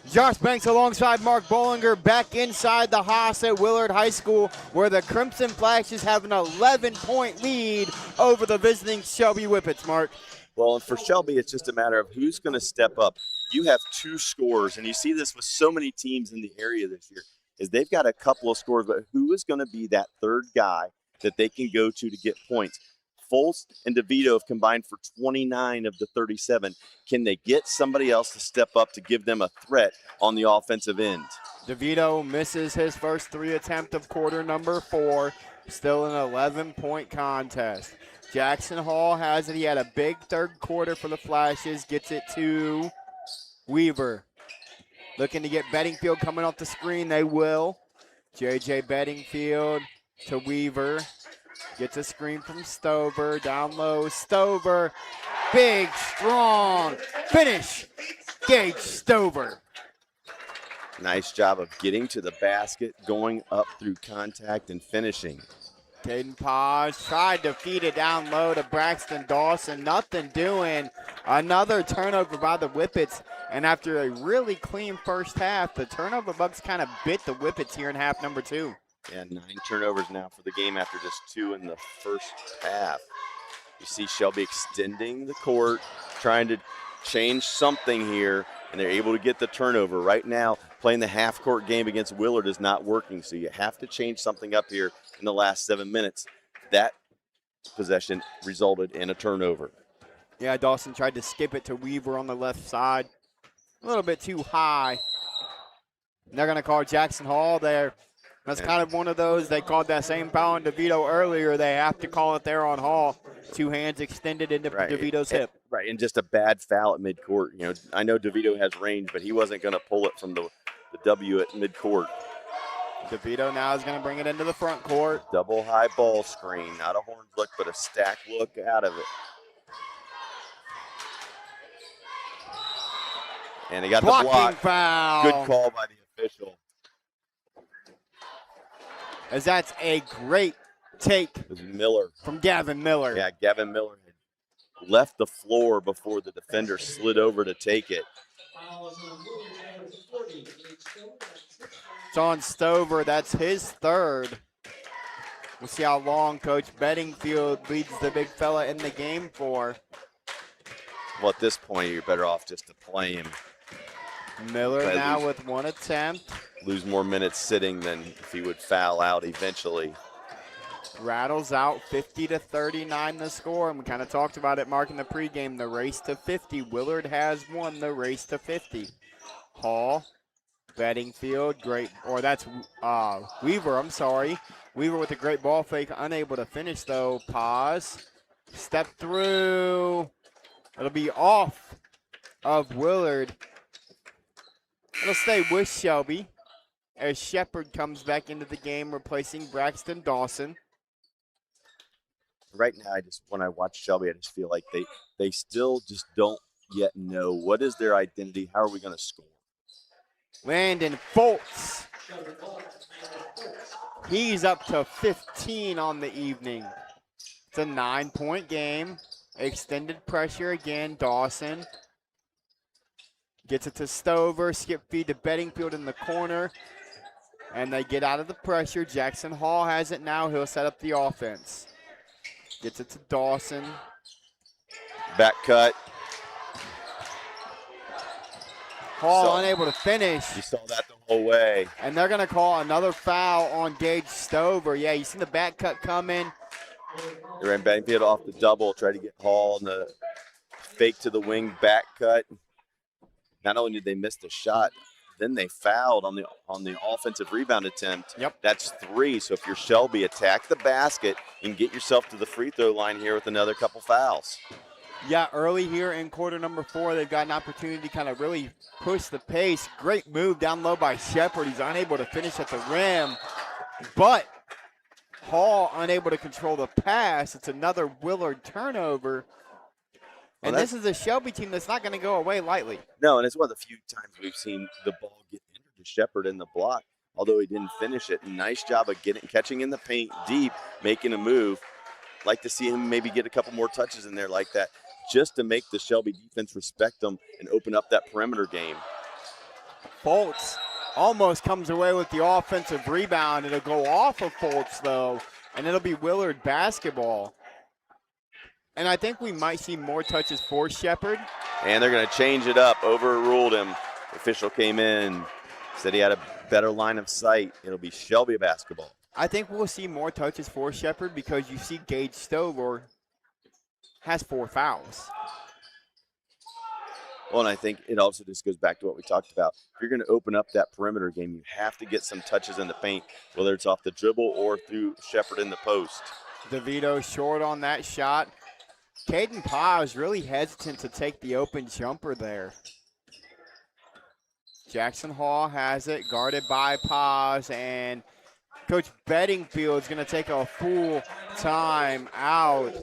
Josh Banks alongside Mark Bollinger back inside the Haas at Willard High School, where the Crimson Flashes have an 11-point lead over the visiting Shelby Whippets, Mark. Well, and for Shelby, it's just a matter of who's going to step up. You have two scorers, and you see this with so many teams in the area this year, is they've got a couple of scores, but who is going to be that third guy that they can go to get points? Foles and DeVito have combined for 29 of the 37. Can they get somebody else to step up to give them a threat on the offensive end? DeVito misses his first 3 attempt of quarter number 4. Still an 11-point contest. Jackson Hall has it. He had a big third quarter for the Flashes. Gets it to Weaver. Looking to get Bedingfield coming off the screen. They will. J.J. Bedingfield to Weaver. Gets a screen from Stover. Down low. Stover. Big, strong finish. Gage Stover. Nice job of getting to the basket, going up through contact, and finishing. Caden Paz tried to feed it down low to Braxton Dawson. Nothing doing. Another turnover by the Whippets. And after a really clean first half, the turnover bugs kind of bit the Whippets here in half number 2. Yeah, 9 turnovers now for the game after just 2 in the first half. You see Shelby extending the court, trying to change something here, and they're able to get the turnover. Right now, playing the half-court game against Willard is not working, so you have to change something up here in the last 7 minutes. That possession resulted in a turnover. Yeah, Dawson tried to skip it to Weaver on the left side. A little bit too high. And they're going to call Jackson Hall there. That's kind of one of those. They called that same foul on DeVito earlier. They have to call it there on Hall. 2 hands extended into DeVito's hip. Right, and just a bad foul at midcourt. You know, I know DeVito has range, but he wasn't going to pull it from the W at midcourt. DeVito now is going to bring it into the front court. Double high ball screen. Not a horns look, but a stack look out of it. And he got Blocking the block. Foul. Good call by the official. As that's a great take It was Miller. from Gavin Miller. Yeah, Gavin Miller had left the floor before the defender slid over to take it. It's on Stover. That's his third. We'll see how long Coach Bedingfield leads the big fella in the game for. Well, at this point, you're better off just to play him. Miller Right, now lose- with 1 attempt. Lose more minutes sitting than if he would foul out eventually. Rattles out 50-39 the score. And we kind of talked about it, Mark, in the pregame. The race to 50. Willard has won the race to 50. Hall, Bedingfield, great. Or that's Weaver, I'm sorry. Weaver with a great ball fake. Unable to finish, though. Pause. Step through. It'll be off of Willard. It'll stay with Shelby as Shepard comes back into the game, replacing Braxton Dawson. Right now, when I watch Shelby, I just feel like they still just don't yet know what is their identity. How are we going to score? Landon Foltz. He's up to 15 on the evening. It's a 9-point game. Extended pressure again. Dawson gets it to Stover. Skip feed to Bedingfield in the corner. And they get out of the pressure. Jackson Hall has it now. He'll set up the offense. Gets it to Dawson. Back cut. Hall unable to finish. You saw that the whole way. And they're going to call another foul on Gage Stover. Yeah, you seen the back cut coming. They ran Bedingfield off the double, tried to get Hall in the fake to the wing back cut. Not only did they miss the shot, then they fouled on the offensive rebound attempt. Yep. That's 3. So if you're Shelby, attack the basket and get yourself to the free throw line here with another couple fouls. Yeah, early here in quarter number 4, they've got an opportunity to kind of really push the pace. Great move down low by Shepard. He's unable to finish at the rim, but Hall unable to control the pass. It's another Willard turnover. And this is a Shelby team that's not going to go away lightly. No, and it's one of the few times we've seen the ball get entered to Shepard in the block, although he didn't finish it. Nice job of catching in the paint deep, making a move. Like to see him maybe get a couple more touches in there like that, just to make the Shelby defense respect them and open up that perimeter game. Fultz almost comes away with the offensive rebound. It'll go off of Fultz, though, and it'll be Willard basketball. And I think we might see more touches for Shepard. And they're going to change it up. Overruled him. The official came in, said he had a better line of sight. It'll be Shelby basketball. I think we'll see more touches for Shepard because you see Gage Stover has 4 fouls. Well, and I think it also just goes back to what we talked about. If you're going to open up that perimeter game, you have to get some touches in the paint, whether it's off the dribble or through Shepard in the post. DeVito short on that shot. Caden Paz really hesitant to take the open jumper there. Jackson Hall has it, guarded by Paz, and Coach Bedingfield is going to take a full time out.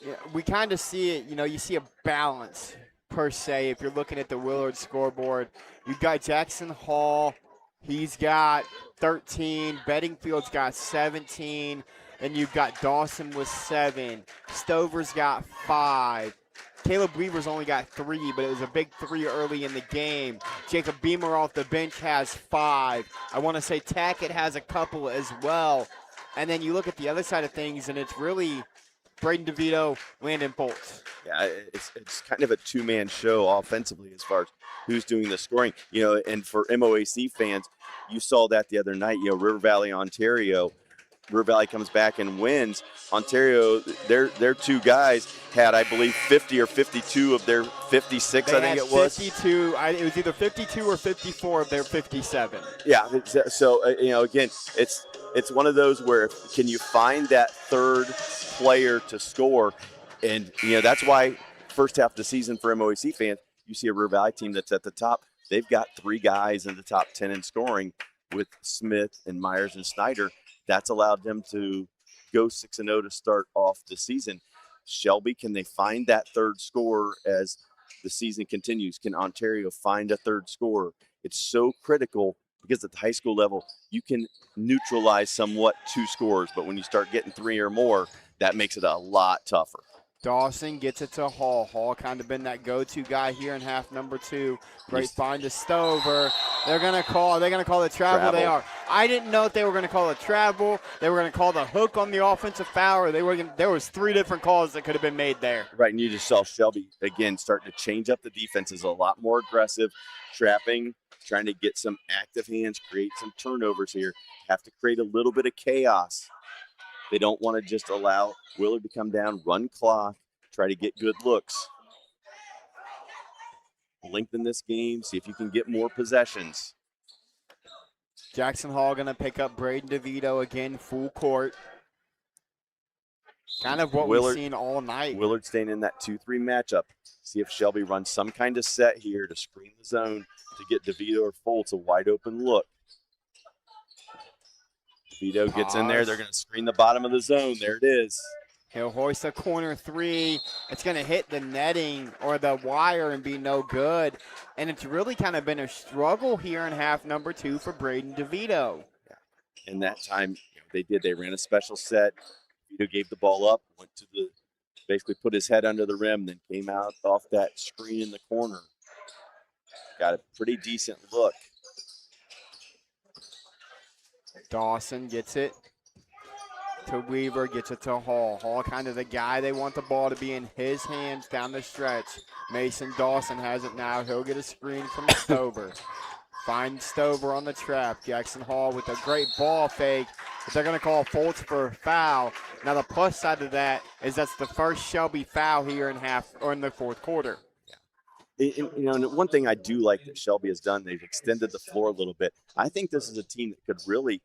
Yeah, we kind of see it, you see a balance per se if you're looking at the Willard scoreboard. You've got Jackson Hall, he's got 13, Bedingfield's got 17, and you've got Dawson with 7. Stover's got 5. Caleb Weaver's only got 3, but it was a big 3 early in the game. Jacob Beamer off the bench has 5. I want to say Tackett has a couple as well. And then you look at the other side of things, and it's really Braden DeVito, Landon Fultz. Yeah, it's kind of a two-man show offensively as far as who's doing the scoring. And for MOAC fans, you saw that the other night, River Valley, Ontario. River Valley comes back and wins. Ontario, their 2 guys had, I believe, 50 or 52 of their 56, I think it was. 52. It was either 52 or 54 of their 57. Yeah, so, again, it's one of those where can you find that third player to score? And, that's why first half of the season for MOAC fans, you see a River Valley team that's at the top. They've got 3 guys in the top 10 in scoring with Smith and Myers and Snyder. That's allowed them to go 6-0 to start off the season. Shelby, can they find that third scorer as the season continues? Can Ontario find a third scorer? It's so critical because at the high school level, you can neutralize somewhat 2 scorers, but when you start getting 3 or more, that makes it a lot tougher. Dawson gets it to Hall. Hall kind of been that go-to guy here in half number 2. Great find to Stover. They're going to call the travel. They are. I didn't know if they were going to call a travel. They were going to call the hook on the offensive foul, or there was 3 different calls that could have been made there. Right, and you just saw Shelby, again, starting to change up the defenses, a lot more aggressive, trapping, trying to get some active hands, create some turnovers here, have to create a little bit of chaos. They don't want to just allow Willard to come down, run clock, try to get good looks. Lengthen this game, see if you can get more possessions. Jackson Hall going to pick up Braden DeVito again, full court. Kind of what we've seen all night. Willard staying in that 2-3 matchup. See if Shelby runs some kind of set here to screen the zone to get DeVito or Fultz a wide open look. DeVito gets in there. They're going to screen the bottom of the zone. There it is. He'll hoist a corner 3. It's going to hit the netting or the wire and be no good. And it's really kind of been a struggle here in half number 2 for Braden DeVito. Yeah. And that time, they ran a special set. DeVito gave the ball up, went to basically put his head under the rim, then came out off that screen in the corner. Got a pretty decent look. Dawson gets it to Weaver, gets it to Hall. Hall kind of the guy they want the ball to be in his hands down the stretch. Mason Dawson has it now. He'll get a screen from Stover. Finds Stover on the trap. Jackson Hall with a great ball fake. But they're going to call Fultz for a foul. Now the plus side of that is that's the first Shelby foul here in the fourth quarter. And one thing I do like that Shelby has done, they've extended the floor a little bit. I think this is a team that could really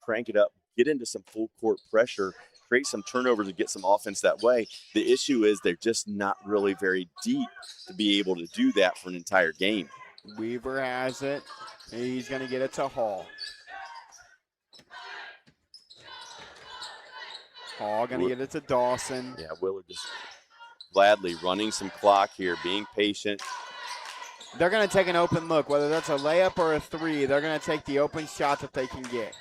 crank it up, get into some full court pressure, create some turnovers and get some offense that way. The issue is they're just not really very deep to be able to do that for an entire game. Weaver has it. He's going to get it to Hall. Hall going to get it to Dawson. Yeah, Willard just gladly running some clock here, being patient. They're going to take an open look, whether that's a layup or a three. They're going to take the open shot that they can get.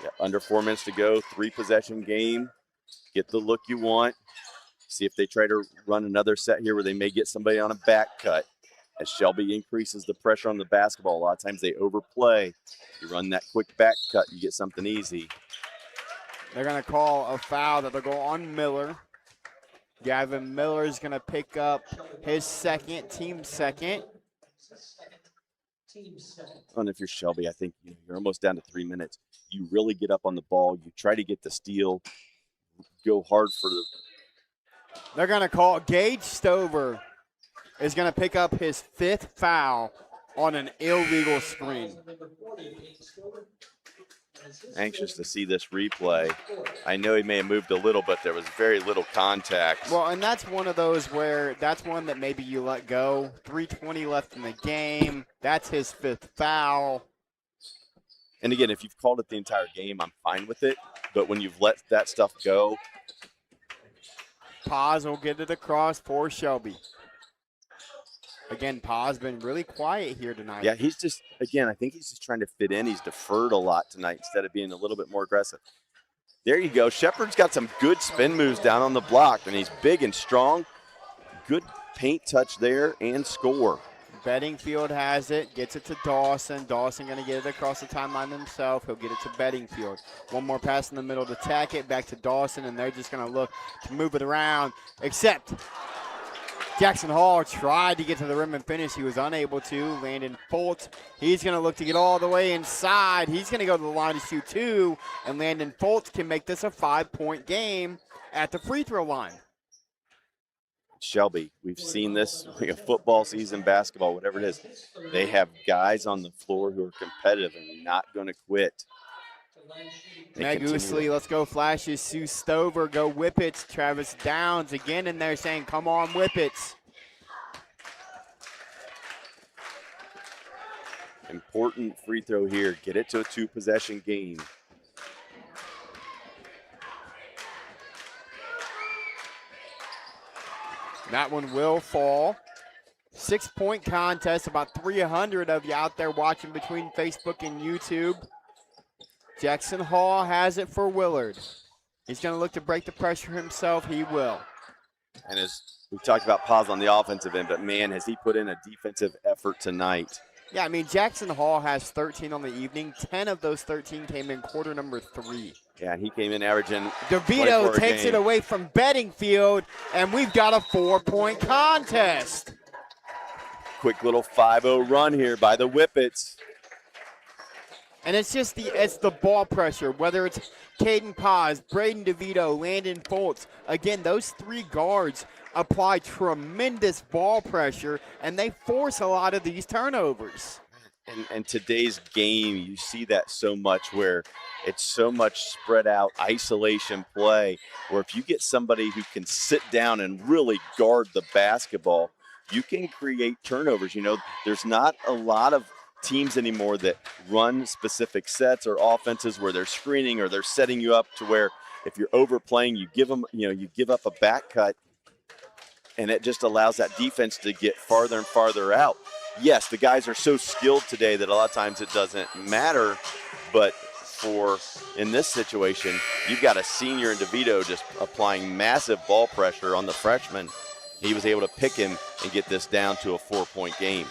Yeah, under 4 minutes to go, 3-possession game. Get the look you want. See if they try to run another set here where they may get somebody on a back cut. As Shelby increases the pressure on the basketball, a lot of times they overplay. You run that quick back cut, you get something easy. They're going to call a foul that'll go on Miller. Gavin Miller is going to pick up his second, team second. And if you're Shelby, I think you're almost down to 3 minutes. You really get up on the ball. You try to get the steal. Go hard for the. They're going to call Gage Stover is going to pick up his 5th foul on an illegal screen. Anxious to see this replay. I know he may have moved a little, but there was very little contact. Well, and that's one of those where that's one that maybe you let go. 3:20 left in the game. That's his 5th foul. And again, if you've called it the entire game, I'm fine with it. But when you've let that stuff go. Paz will get it across for Shelby. Again, Pa's been really quiet here tonight. Yeah, he's just, again, I think he's just trying to fit in. He's deferred a lot tonight instead of being a little bit more aggressive. There you go. Shepard's got some good spin moves down on the block, and he's big and strong. Good paint touch there and score. Bedingfield has it, gets it to Dawson. Dawson going to get it across the timeline himself. He'll get it to Bedingfield. One more pass in the middle to Tackett, back to Dawson, and they're just going to look to move it around, except Jackson Hall tried to get to the rim and finish. He was unable to. Landon Fultz, he's going to look to get all the way inside. He's going to go to the line to shoot 2, and Landon Fultz can make this a 5-point game at the free throw line. Shelby, we've seen this, football season, basketball, whatever it is. They have guys on the floor who are competitive and not going to quit. Meg Ousley, let's go Flashes. Sue Stover, go Whippets. Travis Downs again in there saying, come on, Whippets. Important free throw here. Get it to a 2-possession game. That one will fall. 6-point contest. About 300 of you out there watching between Facebook and YouTube. Jackson Hall has it for Willard. He's going to look to break the pressure himself. He will. And as we talked about Paz on the offensive end, but man, has he put in a defensive effort tonight. Yeah, I mean, Jackson Hall has 13 on the evening. 10 of those 13 came in quarter number 3. Yeah, and he came in averaging. DeVito takes it away from Bedingfield, and we've got a 4-point contest. Quick little 5-0 run here by the Whippets. And it's just the ball pressure, whether it's Caden Paz, Braden DeVito, Landon Fultz. Again, those 3 guards apply tremendous ball pressure, and they force a lot of these turnovers. And today's game, you see that so much where it's so much spread out isolation play, where if you get somebody who can sit down and really guard the basketball, you can create turnovers. You know, there's not a lot of teams anymore that run specific sets or offenses where they're screening or they're setting you up to where if you're overplaying, you give them, you give up a back cut, and it just allows that defense to get farther and farther out. Yes, the guys are so skilled today that a lot of times it doesn't matter, but in this situation, you've got a senior in DeVito just applying massive ball pressure on the freshman. He was able to pick him and get this down to a 4-point game.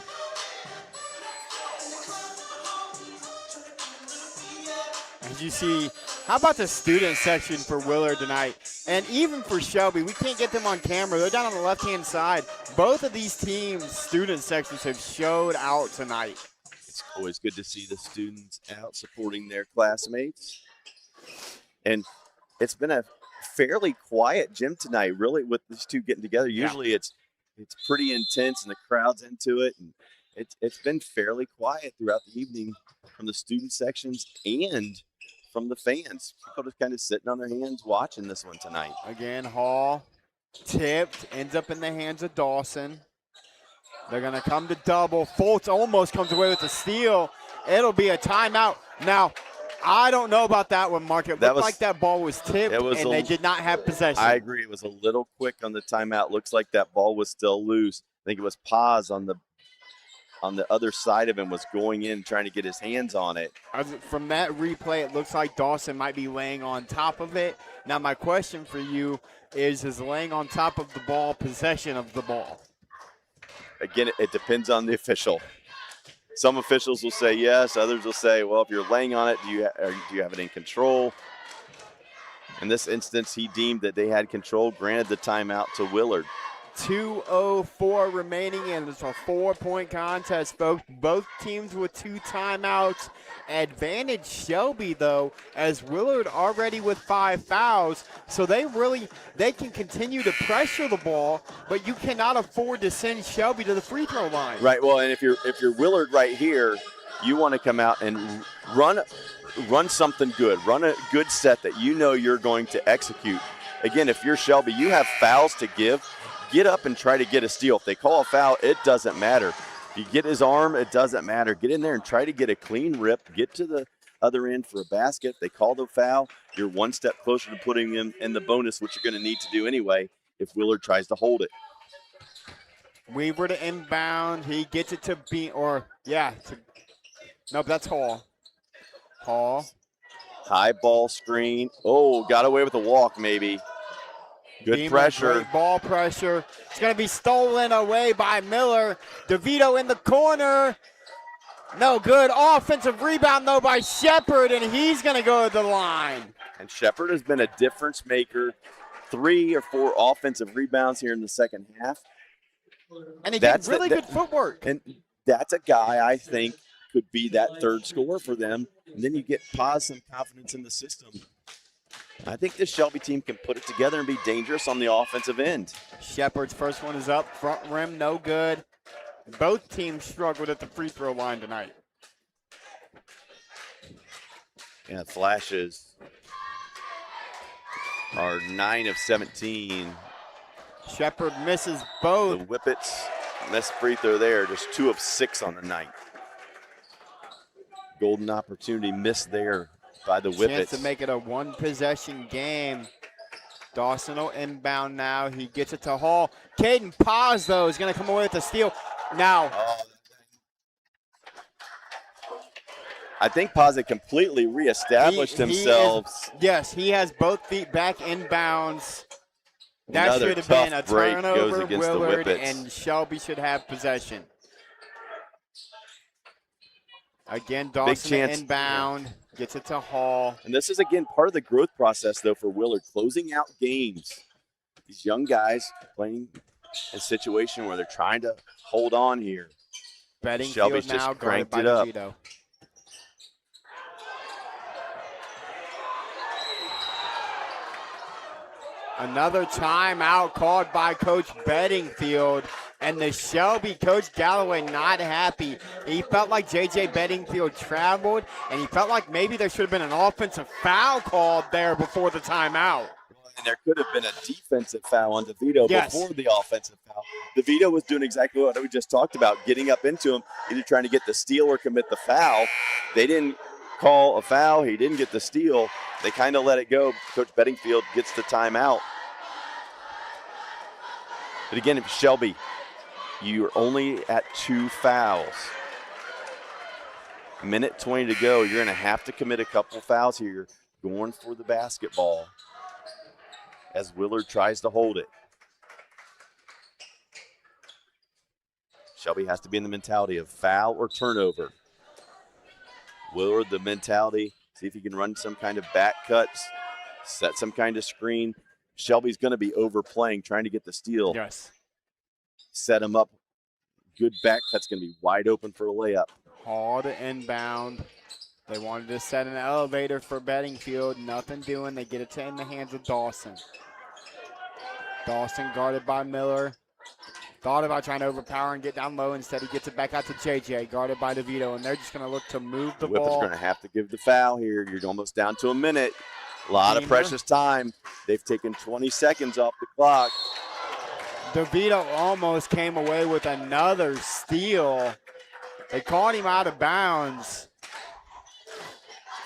As you see, how about the student section for Willard tonight? And even for Shelby, we can't get them on camera. They're down on the left-hand side. Both of these teams' student sections have showed out tonight. It's always good to see the students out supporting their classmates. And it's been a fairly quiet gym tonight, really, with these two getting together. Usually it's pretty intense and the crowd's into it. And it's been fairly quiet throughout the evening from the student sections and from the fans. People just kind of sitting on their hands watching this one tonight. Again, Hall tipped, ends up in the hands of Dawson. They're going to come to double. Fultz almost comes away with a steal. It'll be a timeout. Now, I don't know about that one, Mark. It looked like that ball was tipped, and they did not have possession. I agree. It was a little quick on the timeout. Looks like that ball was still loose. I think it was Paz on the other side of him was going in trying to get his hands on it. From that replay, it looks like Dawson might be laying on top of it. Now, my question for you is laying on top of the ball possession of the ball? Again, it depends on the official. Some officials will say yes. Others will say, well, if you're laying on it, do you have it in control? In this instance, he deemed that they had control, granted the timeout to Willard. 2:04 remaining, and it's a 4-point contest, folks. Both teams with 2 timeouts. Advantage Shelby, though, as Willard already with 5 fouls, so they can continue to pressure the ball, but you cannot afford to send Shelby to the free throw line. Right. Well, and if you're Willard right here, you want to come out and run something good, run a good set that you know you're going to execute. Again, if you're Shelby, you have fouls to give. Get up and try to get a steal. If they call a foul, it doesn't matter. If you get his arm, it doesn't matter. Get in there and try to get a clean rip. Get to the other end for a basket. They call the foul. You're one step closer to putting him in the bonus, which you're going to need to do anyway if Willard tries to hold it. Weaver to inbound. He gets it to nope, that's Hall. Hall. High ball screen. Oh, got away with a walk maybe. Good Beamer, pressure. Great ball pressure. It's going to be stolen away by Miller. DeVito in the corner. No good. Offensive rebound, though, by Shepard, and he's going to go to the line. And Shepard has been a difference maker. 3 or 4 offensive rebounds here in the second half. And he gets really good footwork. And that's a guy I think could be that third scorer for them. And then you get some confidence in the system. I think this Shelby team can put it together and be dangerous on the offensive end. Shepard's first one is up, front rim, no good. Both teams struggled at the free throw line tonight. Yeah, flashes are 9 of 17. Shepard misses both. The Whippets missed free throw there, just 2 of 6 on the night. Golden opportunity missed there by the Whippets. Chance to make it a 1-possession game. Dawson will inbound now. He gets it to Hall. Caden Paz, though, is going to come away with a steal. Now. I think Paz had completely reestablished himself. Yes, he has both feet back inbounds. That Another should have been a tough break turnover. goes against the Willard Whippets. and Shelby should have possession. Again, Dawson inbound. Gets it to Hall. And this is, again, part of the growth process, though, for Willard, closing out games. These young guys playing a situation where they're trying to hold on here. Shelby's now just cranked by it up. DeVito. Another timeout called by Coach Bedingfield. And the Shelby coach, Galloway, not happy. He felt like J.J. Bedingfield traveled, and he felt like maybe there should have been an offensive foul called there before the timeout. And there could have been a defensive foul on DeVito before the offensive foul. DeVito was doing exactly what we just talked about, getting up into him, either trying to get the steal or commit the foul. They didn't call a foul. He didn't get the steal. They kind of let it go. Coach Bedingfield gets the timeout. But again, if Shelby, you're only at 2 fouls. Minute 20 to go. You're going to have to commit a couple fouls here. Going for the basketball as Willard tries to hold it. Shelby has to be in the mentality of foul or turnover. Willard, the mentality, see if he can run some kind of back cuts, set some kind of screen. Shelby's going to be overplaying, trying to get the steal. Yes. Set him up. Good back cut's going to be wide open for a layup. Hall to inbound. They wanted to set an elevator for Bedingfield. Nothing doing. They get it in the hands of Dawson. Dawson guarded by Miller. Thought about trying to overpower and get down low. Instead, he gets it back out to JJ, guarded by DeVito, and they're just going to look to move the Whippets ball. going to have to give the foul here. You're almost down to a minute. A lot of precious time. They've taken 20 seconds off the clock. DeVito almost came away with another steal. They caught him out of bounds.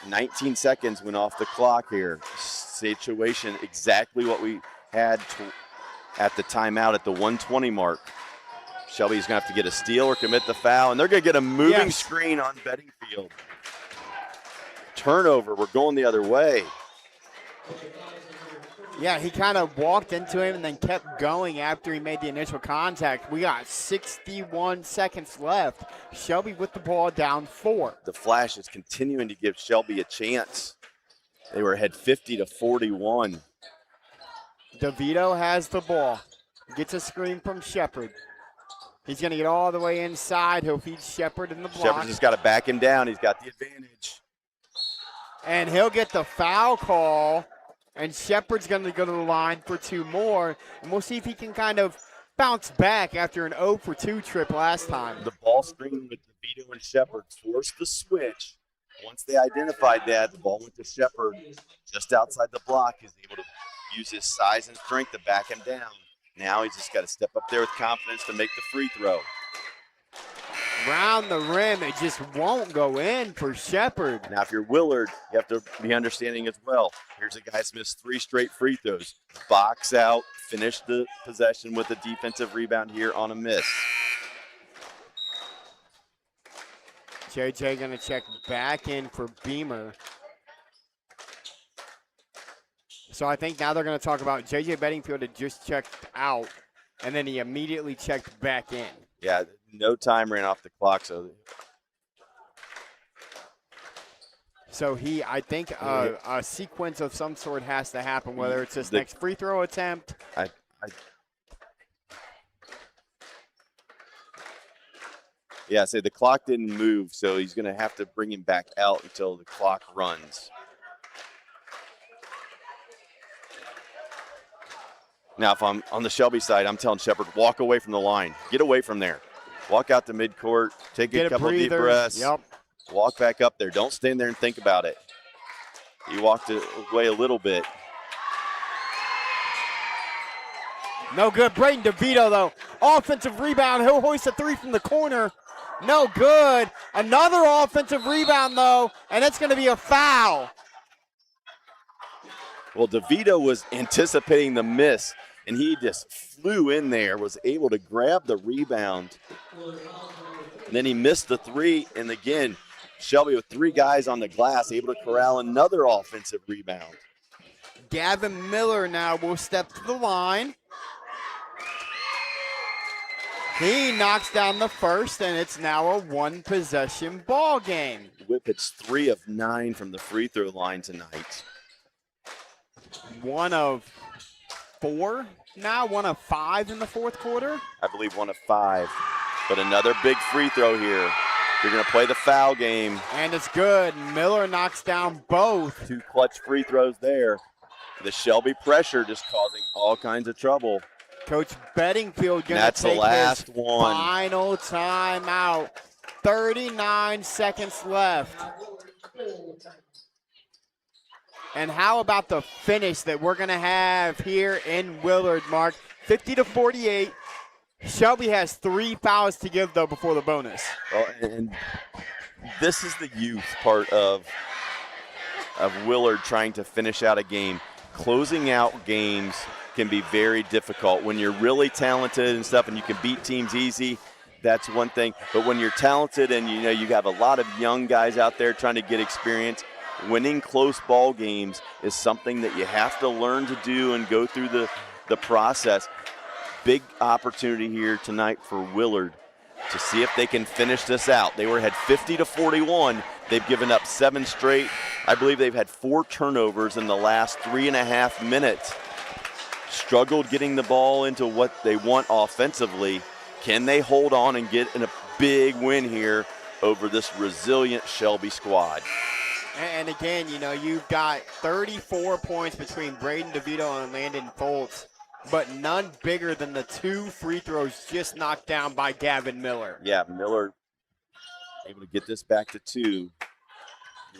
19 seconds went off the clock here. Situation exactly what we had at the timeout at the 120 mark. Shelby's going to have to get a steal or commit the foul, and they're going to get a moving screen on Bedingfield. Turnover. We're going the other way. Yeah, he kind of walked into him and then kept going after he made the initial contact. We got 61 seconds left. Shelby with the ball down 4. The Flash is continuing to give Shelby a chance. They were ahead 50-41. DeVito has the ball. Gets a screen from Shepard. He's going to get all the way inside. He'll feed Shepard in the block. Shepard's just got to back him down. He's got the advantage. And he'll get the foul call. And Shepard's going to go to the line for 2 more. And we'll see if he can kind of bounce back after an 0 for 2 trip last time. The ball screen with DeVito and Shepard forced the switch. Once they identified that, the ball went to Shepard just outside the block. He's able to use his size and strength to back him down. Now he's just got to step up there with confidence to make the free throw. Round the rim, it just won't go in for Shepard. Now, if you're Willard, you have to be understanding as well. Here's a guy that's missed 3 straight free throws. Box out, finish the possession with a defensive rebound here on a miss. JJ going to check back in for Beamer. So I think now they're going to talk about JJ Bedingfield had just checked out, and then he immediately checked back in. Yeah, no time ran off the clock. So I think a sequence of some sort has to happen, whether it's this next free throw attempt. Yeah, so the clock didn't move, so he's going to have to bring him back out until the clock runs. Now, if I'm on the Shelby side, I'm telling Shepard, walk away from the line. Get away from there. Walk out to midcourt, take a couple deep breaths, walk back up there. Don't stand there and think about it. He walked away a little bit. No good. Braden DeVito, though. Offensive rebound. He'll hoist a 3 from the corner. No good. Another offensive rebound, though, and it's going to be a foul. Well, DeVito was anticipating the miss, and he just flew in there, was able to grab the rebound. And then he missed the 3, and again, Shelby with 3 guys on the glass, able to corral another offensive rebound. Gavin Miller now will step to the line. He knocks down the first, and it's now a 1-possession ball game. Whippets 3 of 9 from the free throw line tonight. 1 of 4 now, 1 of 5 in the fourth quarter. I believe 1 of 5, but another big free throw here. They're going to play the foul game. And it's good. Miller knocks down both. 2 clutch free throws there. The Shelby pressure just causing all kinds of trouble. Coach Bedingfield going to take his final timeout. 39 seconds left. And how about the finish that we're going to have here in Willard, Mark? 50-48. Shelby has 3 fouls to give, though, before the bonus. Well, and this is the youth part of Willard trying to finish out a game. Closing out games can be very difficult. When you're really talented and stuff and you can beat teams easy, that's one thing. But when you're talented and you have a lot of young guys out there trying to get experience, winning close ball games is something that you have to learn to do and go through the process. Big opportunity here tonight for Willard to see if they can finish this out. They were ahead 50-41. They've given up 7 straight. I believe they've had 4 turnovers in the last 3.5 minutes. Struggled getting the ball into what they want offensively. Can they hold on and get in a big win here over this resilient Shelby squad. And again, you know, you've got 34 points between Braden DeVito and Landon Foltz, but none bigger than the 2 free throws just knocked down by Gavin Miller. Yeah, Miller able to get this back to 2.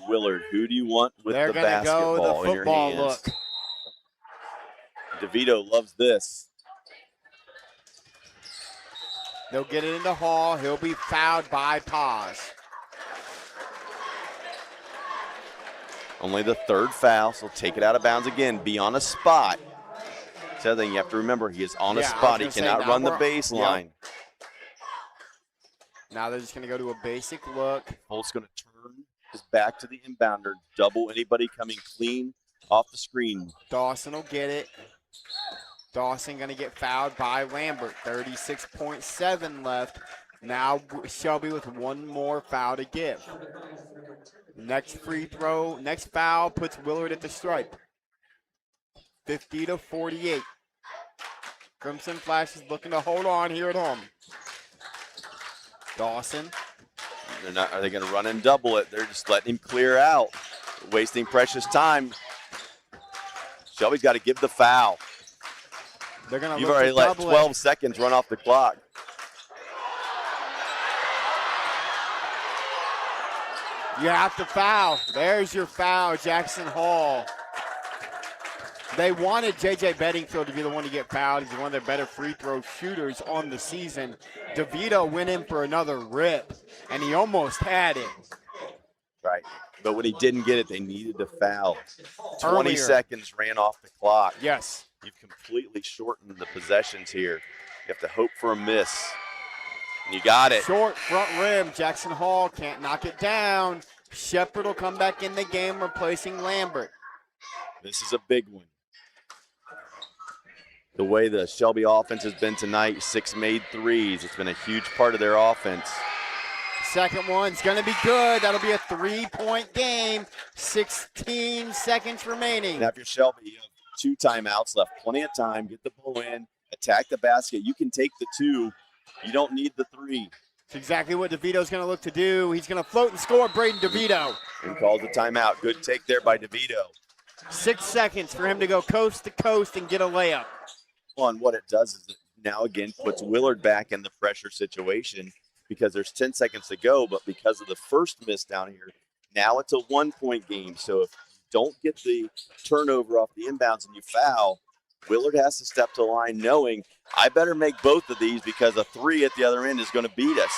Willard, who do you want with They're the gonna basketball go the in your football hands? look. DeVito loves this. They'll get it into Hall. He'll be fouled by Paz. Only the 3rd foul, so take it out of bounds again. Be on a spot. So then you have to remember he is on a spot. He cannot run the baseline. Yep. Now they're just going to go to a basic look. Holt's going to turn his back to the inbounder, double anybody coming clean off the screen. Dawson will get it. Dawson going to get fouled by Lambert. 36.7 left. Now Shelby with one more foul to give. Next free throw, next foul puts Willard at the stripe. 50-48. Crimson Flash is looking to hold on here at home. Dawson. Are they going to run and double it? They're just letting him clear out, wasting precious time. Shelby's got to give the foul. They're going to You've already let 12 seconds run off the clock. You have to foul. There's your foul, Jackson Hall. They wanted J.J. Bedingfield to be the one to get fouled. He's one of their better free throw shooters on the season. DeVito went in for another rip, and he almost had it. Right. But when he didn't get it, they needed to foul. 20 Earlier. seconds ran off the clock. Yes. You've completely shortened the possessions here. You have to hope for a miss. And you got it. Short front rim. Jackson Hall can't knock it down. Shepard will come back in the game, replacing Lambert. This is a big one. The way the Shelby offense has been tonight, 6 made threes. It's been a huge part of their offense. Second one's going to be good. That'll be a 3-point game. 16 seconds remaining. Now, if you're Shelby, you have 2 timeouts left. Plenty of time. Get the ball in. Attack the basket. You can take the 2. You don't need the 3. It's exactly what DeVito's going to look to do. He's going to float and score Braden DeVito. And calls the timeout. Good take there by DeVito. 6 seconds for him to go coast to coast and get a layup. Well, and what it does is it now again puts Willard back in the pressure situation because there's 10 seconds to go, but because of the first miss down here, now it's a 1-point game. So if you don't get the turnover off the inbounds and you foul, Willard has to step to the line knowing I better make both of these because a 3 at the other end is going to beat us.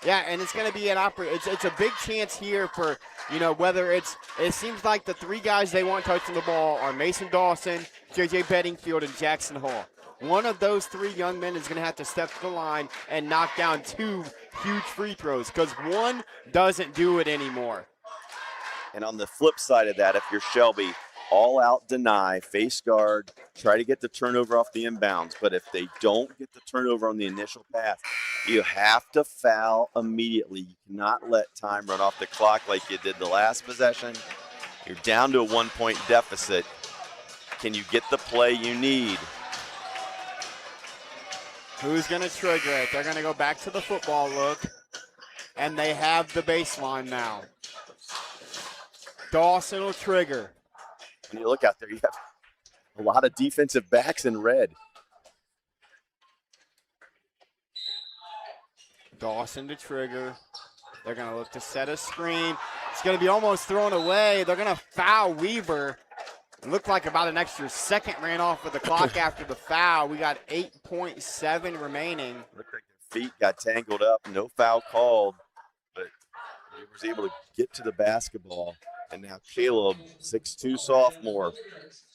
Yeah, and it's going to be an it's a big chance here for, you know, whether it seems like the 3 guys they want touching the ball are Mason Dawson, J.J. Bedingfield, and Jackson Hall. One of those 3 young men is going to have to step to the line and knock down 2 huge free throws because one doesn't do it anymore. And on the flip side of that, if you're Shelby, all out deny, face guard, try to get the turnover off the inbounds. But if they don't get the turnover on the initial pass, you have to foul immediately. You cannot let time run off the clock like you did the last possession. You're down to a 1-point deficit. Can you get the play you need? Who's going to trigger it? They're going to go back to the football look, and they have the baseline now. Dawson will trigger. When you look out there, you have a lot of defensive backs in red. Dawson to trigger. They're going to look to set a screen. It's going to be almost thrown away. They're going to foul Weaver. It looked like about an extra second ran off of the clock after the foul. We got 8.7 remaining. Looked like their feet got tangled up. No foul called, but he was able to get to the basketball. And now Caleb, 6'2" sophomore,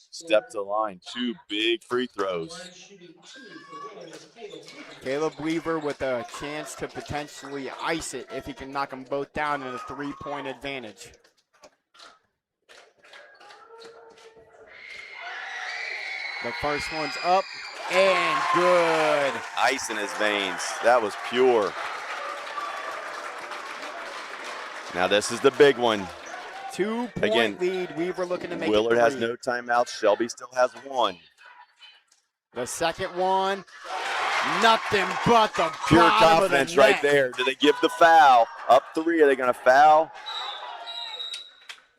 stepped to the line. 2 big free throws. Caleb Weaver with a chance to potentially ice it if he can knock them both down in a 3-point advantage. The first one's up and good. Ice in his veins. That was pure. Now this is the big one. 2-point lead. Weaver looking to make it 3. Willard has no timeouts. Shelby still has 1. The second one. Nothing but the Pure bottom confidence of the right net. there. Do they give the foul? Up 3, are they going to foul?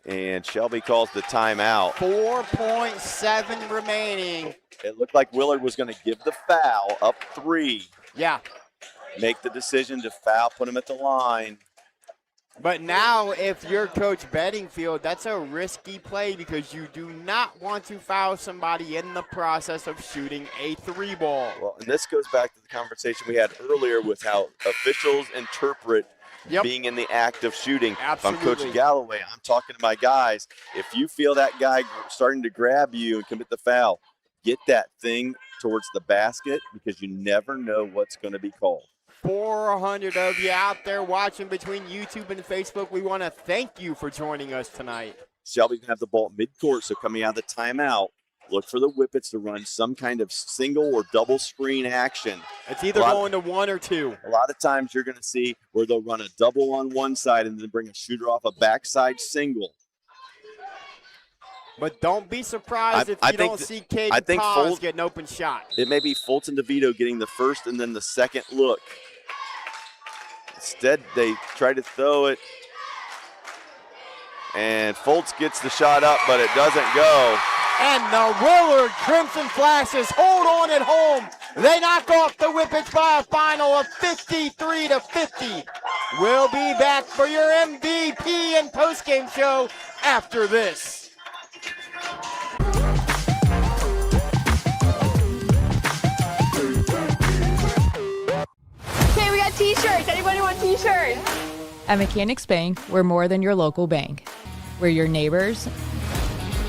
And Shelby calls the timeout. 4.7 remaining. It looked like Willard was going to give the foul, up 3. Yeah. Make the decision to foul, put him at the line. But now, if you're Coach Bedingfield, that's a risky play because you do not want to foul somebody in the process of shooting a 3-ball. Well, and this goes back to the conversation we had earlier with how officials interpret being in the act of shooting. Absolutely. If I'm Coach Galloway, I'm talking to my guys. If you feel that guy starting to grab you and commit the foul, get that thing towards the basket because you never know what's going to be called. 400 of you out there watching between YouTube and Facebook, we want to thank you for joining us tonight. Shelby's going to have the ball at midcourt, so coming out of the timeout, look for the Whippets to run some kind of single or double screen action. It's either going to 1 or 2. A lot of times you're going to see where they'll run a double on one side and then bring a shooter off a backside single. But don't be surprised if you don't see Caden Paz get an open shot. It may be Fulton DeVito getting the first and then the second look. Instead, they try to throw it. And Fultz gets the shot up, but it doesn't go. And the Willard Crimson Flashes hold on at home. They knock off the Whippets by a final of 53-50. We'll be back for your MVP and postgame show after this. Okay, we got t-shirts. Anybody want t-shirts? At Mechanics Bank, we're more than your local bank. We're your neighbors,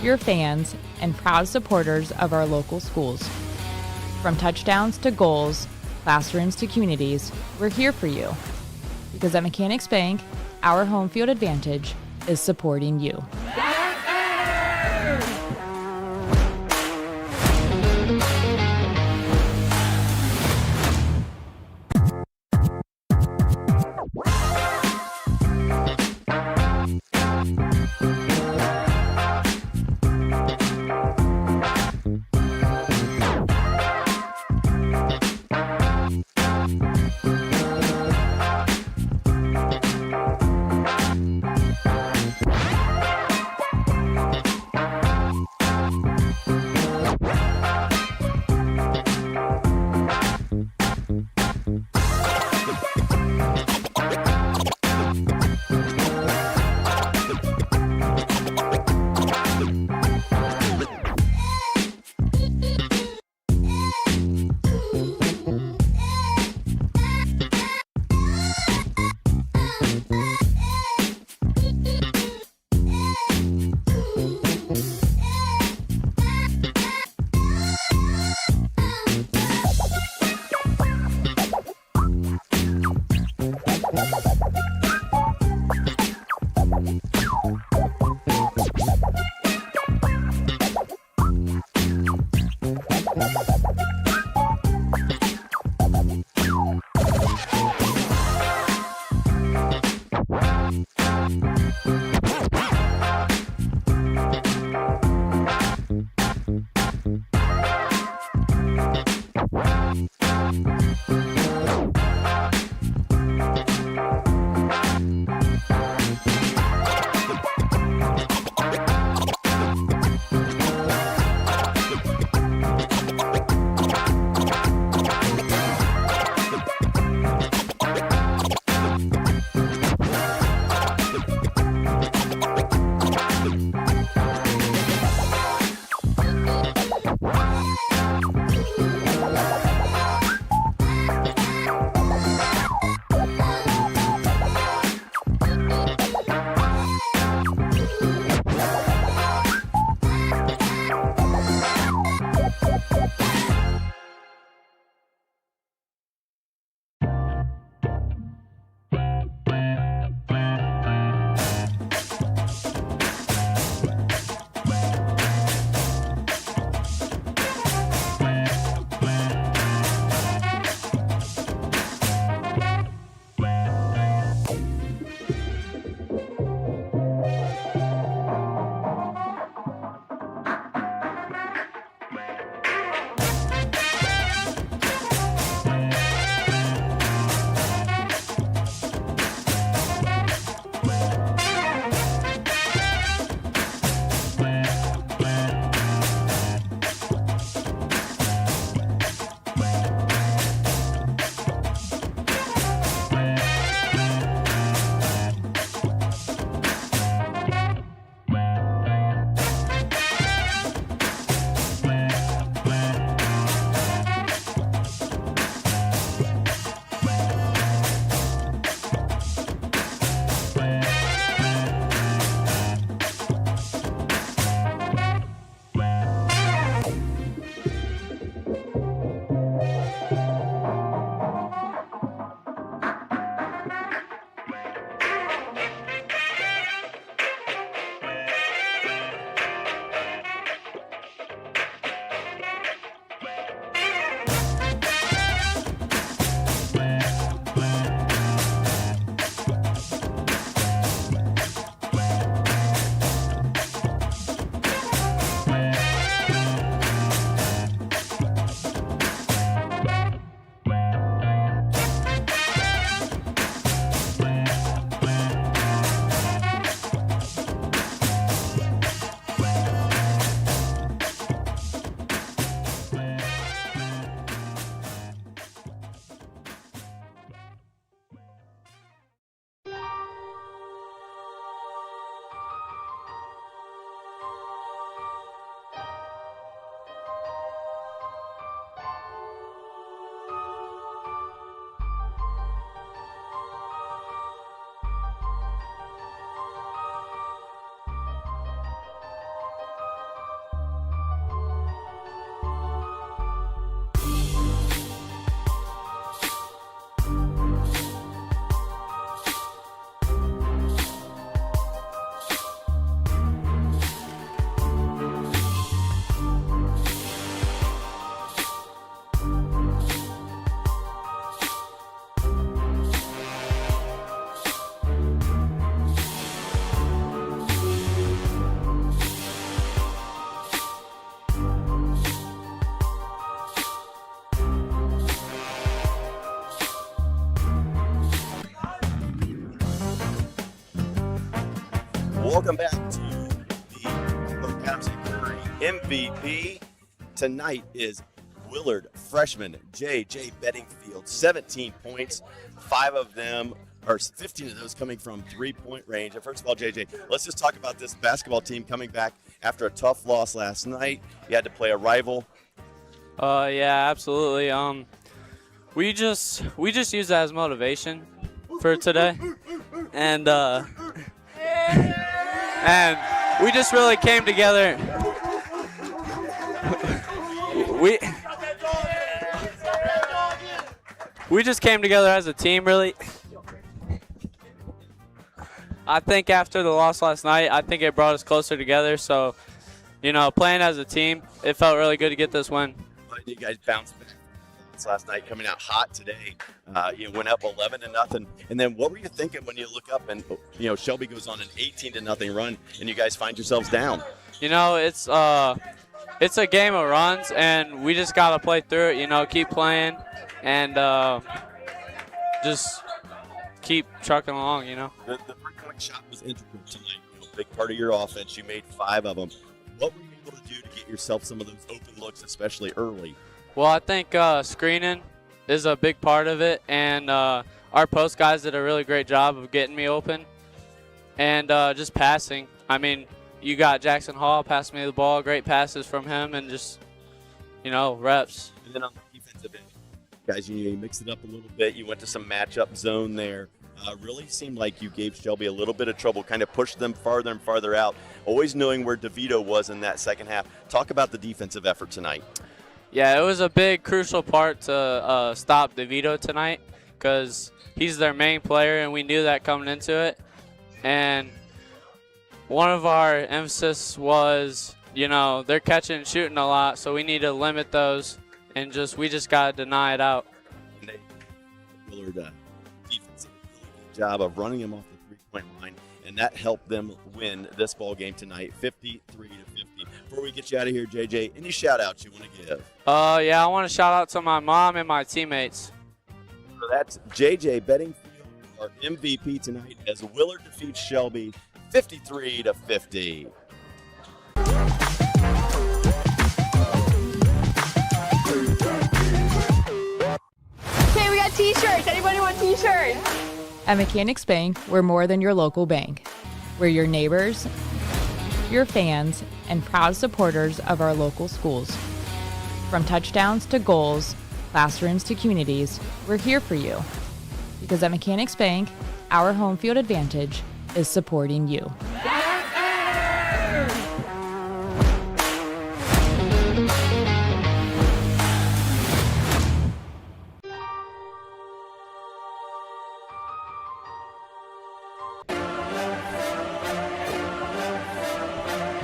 your fans, and proud supporters of our local schools. From touchdowns to goals, classrooms to communities, we're here for you. Because at Mechanics Bank, our home field advantage is supporting you. Welcome back to the Thompson Curry MVP. Tonight is Willard freshman J.J. Bedingfield, 17 points, 15 of those coming from three-point range. And first of all, J.J., let's just talk about this basketball team coming back after a tough loss last night. You had to play a rival. Yeah, absolutely. We just use that as motivation for today, and we just really came together. We just came together as a team, really. I think after the loss last night, I think it brought us closer together. So, playing as a team, it felt really good to get this win. You guys bounced back last night, coming out hot today. You went up 11-0, and then what were you thinking when you look up and Shelby goes on an 18-0 run, and you guys find yourselves down? It's a game of runs, and we just gotta play through it. Keep playing, and just keep trucking along. The three-point shot was integral tonight. Big part of your offense. You made 5 of them. What were you able to do to get yourself some of those open looks, especially early? Well, I think screening is a big part of it, and our post guys did a really great job of getting me open, and just passing. I mean, you got Jackson Hall passing me the ball, great passes from him, and just, reps. And then on the defensive end, guys, you mixed it up a little bit. You went to some matchup zone there. Really seemed like you gave Shelby a little bit of trouble, kind of pushed them farther and farther out, always knowing where DeVito was in that second half. Talk about the defensive effort tonight. Yeah, it was a big, crucial part to stop DeVito tonight because he's their main player, and we knew that coming into it. And one of our emphasis was, they're catching and shooting a lot, so we need to limit those, and we just got to deny it out. Willard defense did a really good job of running him off the three-point line, and that helped them win this ball game tonight, 53-50. Before we get you out of here, JJ, any shout-outs you want to give? Yeah, I want to shout out to my mom and my teammates. So that's JJ Bedingfield, our MVP tonight, as Willard defeats Shelby 53-50. Okay, we got t-shirts. Anybody want t-shirts? At Mechanics Bank, we're more than your local bank. We're your neighbors, your fans, and proud supporters of our local schools. From touchdowns to goals, classrooms to communities, we're here for you. Because at Mechanics Bank, our home field advantage is supporting you.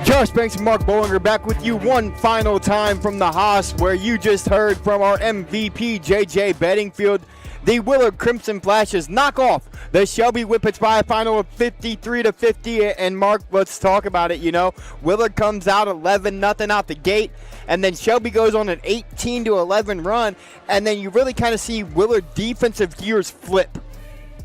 Josh Banks and Mark Bollinger back with you one final time from the Haas, where you just heard from our MVP, J.J. Bedingfield. The Willard Crimson Flashes knock off the Shelby Whippets by a final of 53-50. And Mark, let's talk about it. Willard comes out 11-0 out the gate, and then Shelby goes on an 18-11 run, and then you really kind of see Willard defensive gears flip.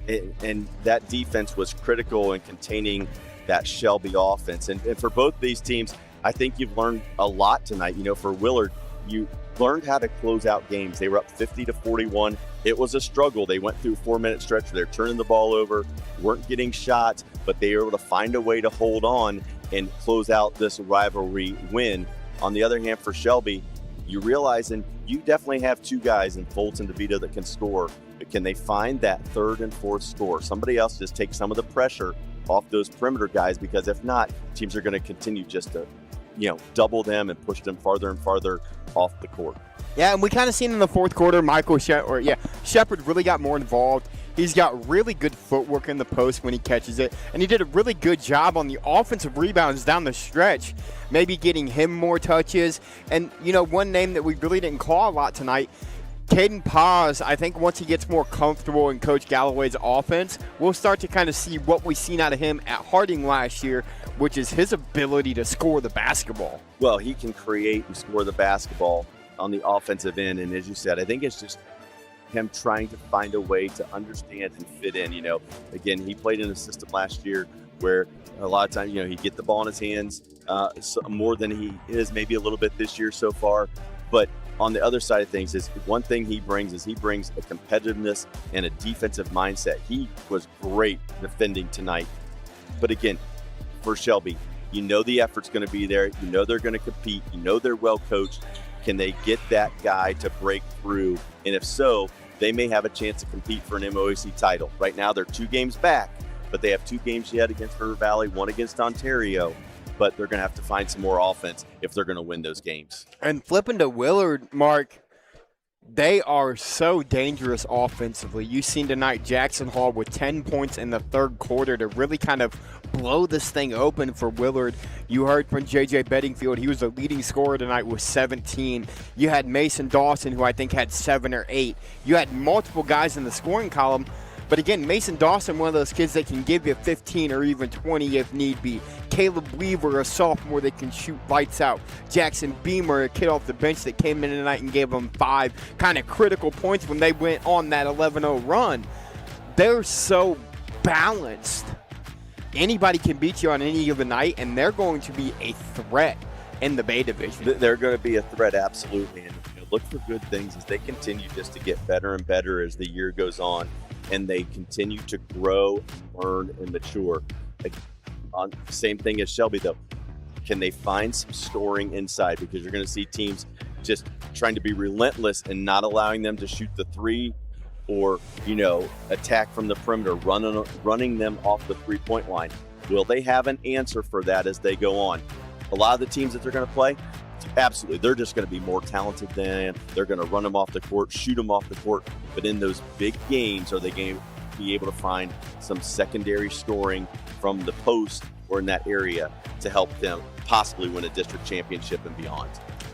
And that defense was critical in containing that Shelby offense. And for both these teams, I think you've learned a lot tonight. For Willard, you learned how to close out games. They were up 50-41. It was a struggle. They went through a 4-minute stretch where they're turning the ball over, weren't getting shots, but they were able to find a way to hold on and close out this rivalry win. On the other hand, for Shelby, you realizing you definitely have 2 guys in Fultz and DeVito that can score, but can they find that 3rd and 4th score? Somebody else just take some of the pressure off those perimeter guys, because if not, teams are going to continue just to, double them and push them farther and farther off the court. Yeah, and we kind of seen in the fourth quarter, Shepard really got more involved. He's got really good footwork in the post when he catches it, and he did a really good job on the offensive rebounds down the stretch, maybe getting him more touches. And, one name that we really didn't call a lot tonight, Caden Paz. I think once he gets more comfortable in Coach Galloway's offense, we'll start to kind of see what we've seen out of him at Harding last year, which is his ability to score the basketball. Well, he can create and score the basketball on the offensive end, and as you said, I think it's just him trying to find a way to understand and fit in. Again, he played in a system last year where a lot of times, he'd get the ball in his hands more than he is maybe a little bit this year so far. But on the other side of things is one thing he brings a competitiveness and a defensive mindset. He was great defending tonight. But again, for Shelby, the effort's going to be there. They're going to compete. They're well coached. Can they get that guy to break through? And if so, they may have a chance to compete for an MOAC title. Right now, they're 2 games back, but they have 2 games yet against River Valley, 1 against Ontario. But they're going to have to find some more offense if they're going to win those games. And flipping to Willard, Mark, they are so dangerous offensively. You've seen tonight Jackson Hall with 10 points in the third quarter to really kind of blow this thing open for Willard. You heard from J.J. Bedingfield. He was the leading scorer tonight with 17. You had Mason Dawson, who I think had 7 or 8. You had multiple guys in the scoring column. But again, Mason Dawson, one of those kids that can give you 15 or even 20 if need be. Caleb Weaver, a sophomore that can shoot lights out. Jackson Beamer, a kid off the bench that came in tonight and gave them 5 kind of critical points when they went on that 11-0 run. They're so balanced. Anybody can beat you on any given night, and they're going to be a threat in the Bay Division. They're going to be a threat, absolutely. And look for good things as they continue just to get better and better as the year goes on. And they continue to grow, learn, and mature. Same thing as Shelby, though. Can they find some scoring inside? Because you're going to see teams just trying to be relentless and not allowing them to shoot the 3 or, attack from the perimeter, running them off the 3-point line. Will they have an answer for that as they go on? A lot of the teams that they're going to play, absolutely, they're just going to be more talented than. They're going to run them off the court, shoot them off the court. But in those big games, are they going to be able to find some secondary scoring from the post or in that area to help them possibly win a district championship and beyond?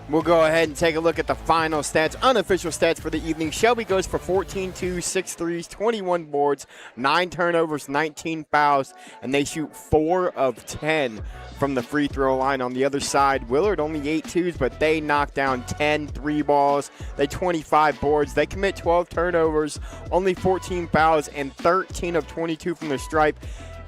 We'll go ahead and take a look at the final stats, unofficial stats for the evening. Shelby goes for 14-2, 6 threes, 21 boards, 9 turnovers, 19 fouls, and they shoot 4 of 10 from the free throw line. On the other side, Willard only 8 twos, but they knock down 10 3 balls. They 25 boards. They commit 12 turnovers, only 14 fouls, and 13 of 22 from the stripe.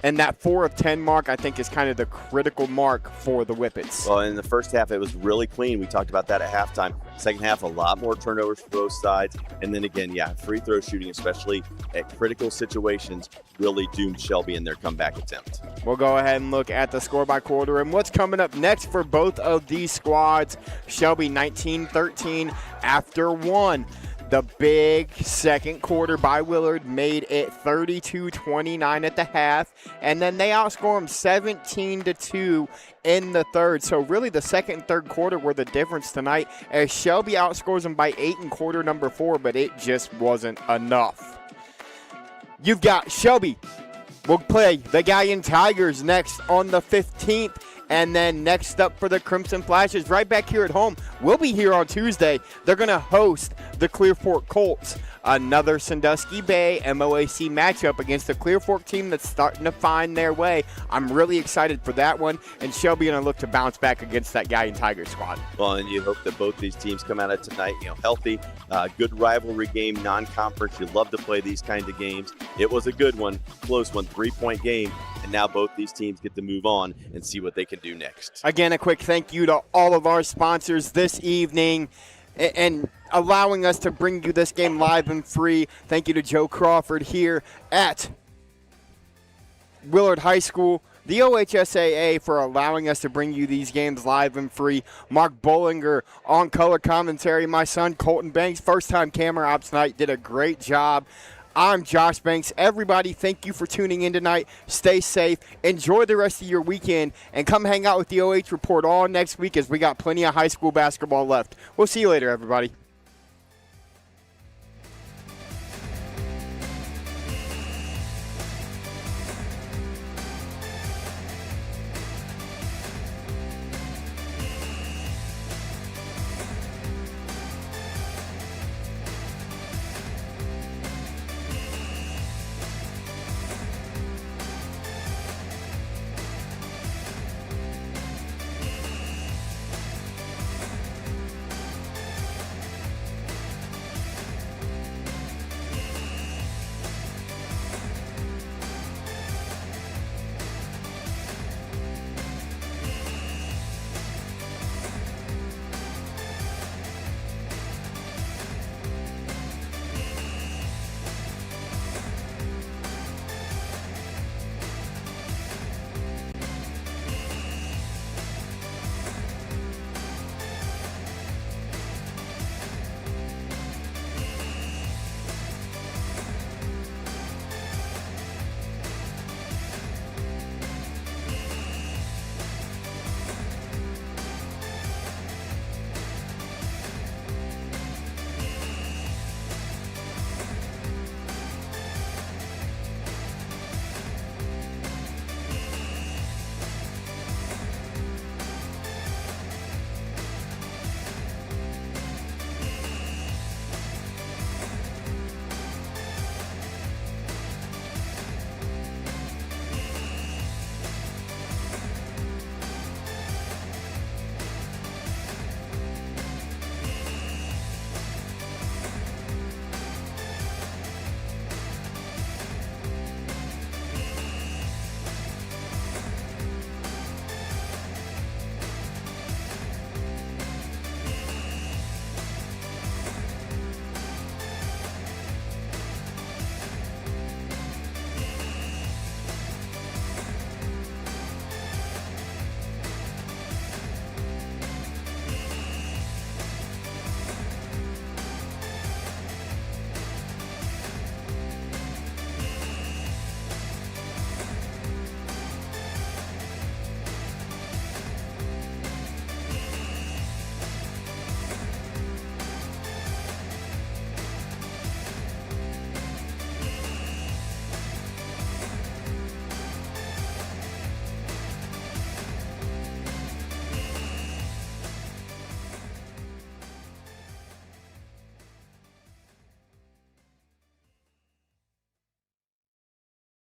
And that 4 of 10 mark, I think, is kind of the critical mark for the Whippets. Well, in the first half, it was really clean. We talked about that at halftime. Second half, a lot more turnovers for both sides. And then again, free throw shooting, especially at critical situations, really doomed Shelby in their comeback attempt. We'll go ahead and look at the score by quarter and what's coming up next for both of these squads. Shelby 19-13 after 1. The big second quarter by Willard made it 32-29 at the half, and then they outscored them 17-2 in the third. So really the second and third quarter were the difference tonight, as Shelby outscores them by 8 in quarter number 4, but it just wasn't enough. You've got Shelby will play the Galleon Tigers next on the 15th. And then next up for the Crimson Flashes, right back here at home, we'll be here on Tuesday. They're going to host the Clear Fork Colts. Another Sandusky Bay MOAC matchup against the Clear Fork team that's starting to find their way. I'm really excited for that one, and Shelby going to look to bounce back against that Galleon Tiger squad. Well, and you hope that both these teams come out of tonight, healthy, good rivalry game, non-conference. You love to play these kinds of games. It was a good one, close one, 3-point game, and now both these teams get to move on and see what they can do next. Again, a quick thank you to all of our sponsors this evening and allowing us to bring you this game live and free. Thank you to Joe Crawford here at Willard High School, the OHSAA for allowing us to bring you these games live and free. Mark Bollinger on color commentary. My son Colton Banks, first-time camera ops tonight, did a great job. I'm Josh Banks. Everybody, thank you for tuning in tonight. Stay safe. Enjoy the rest of your weekend. And come hang out with the OH Report all next week as we got plenty of high school basketball left. We'll see you later, everybody.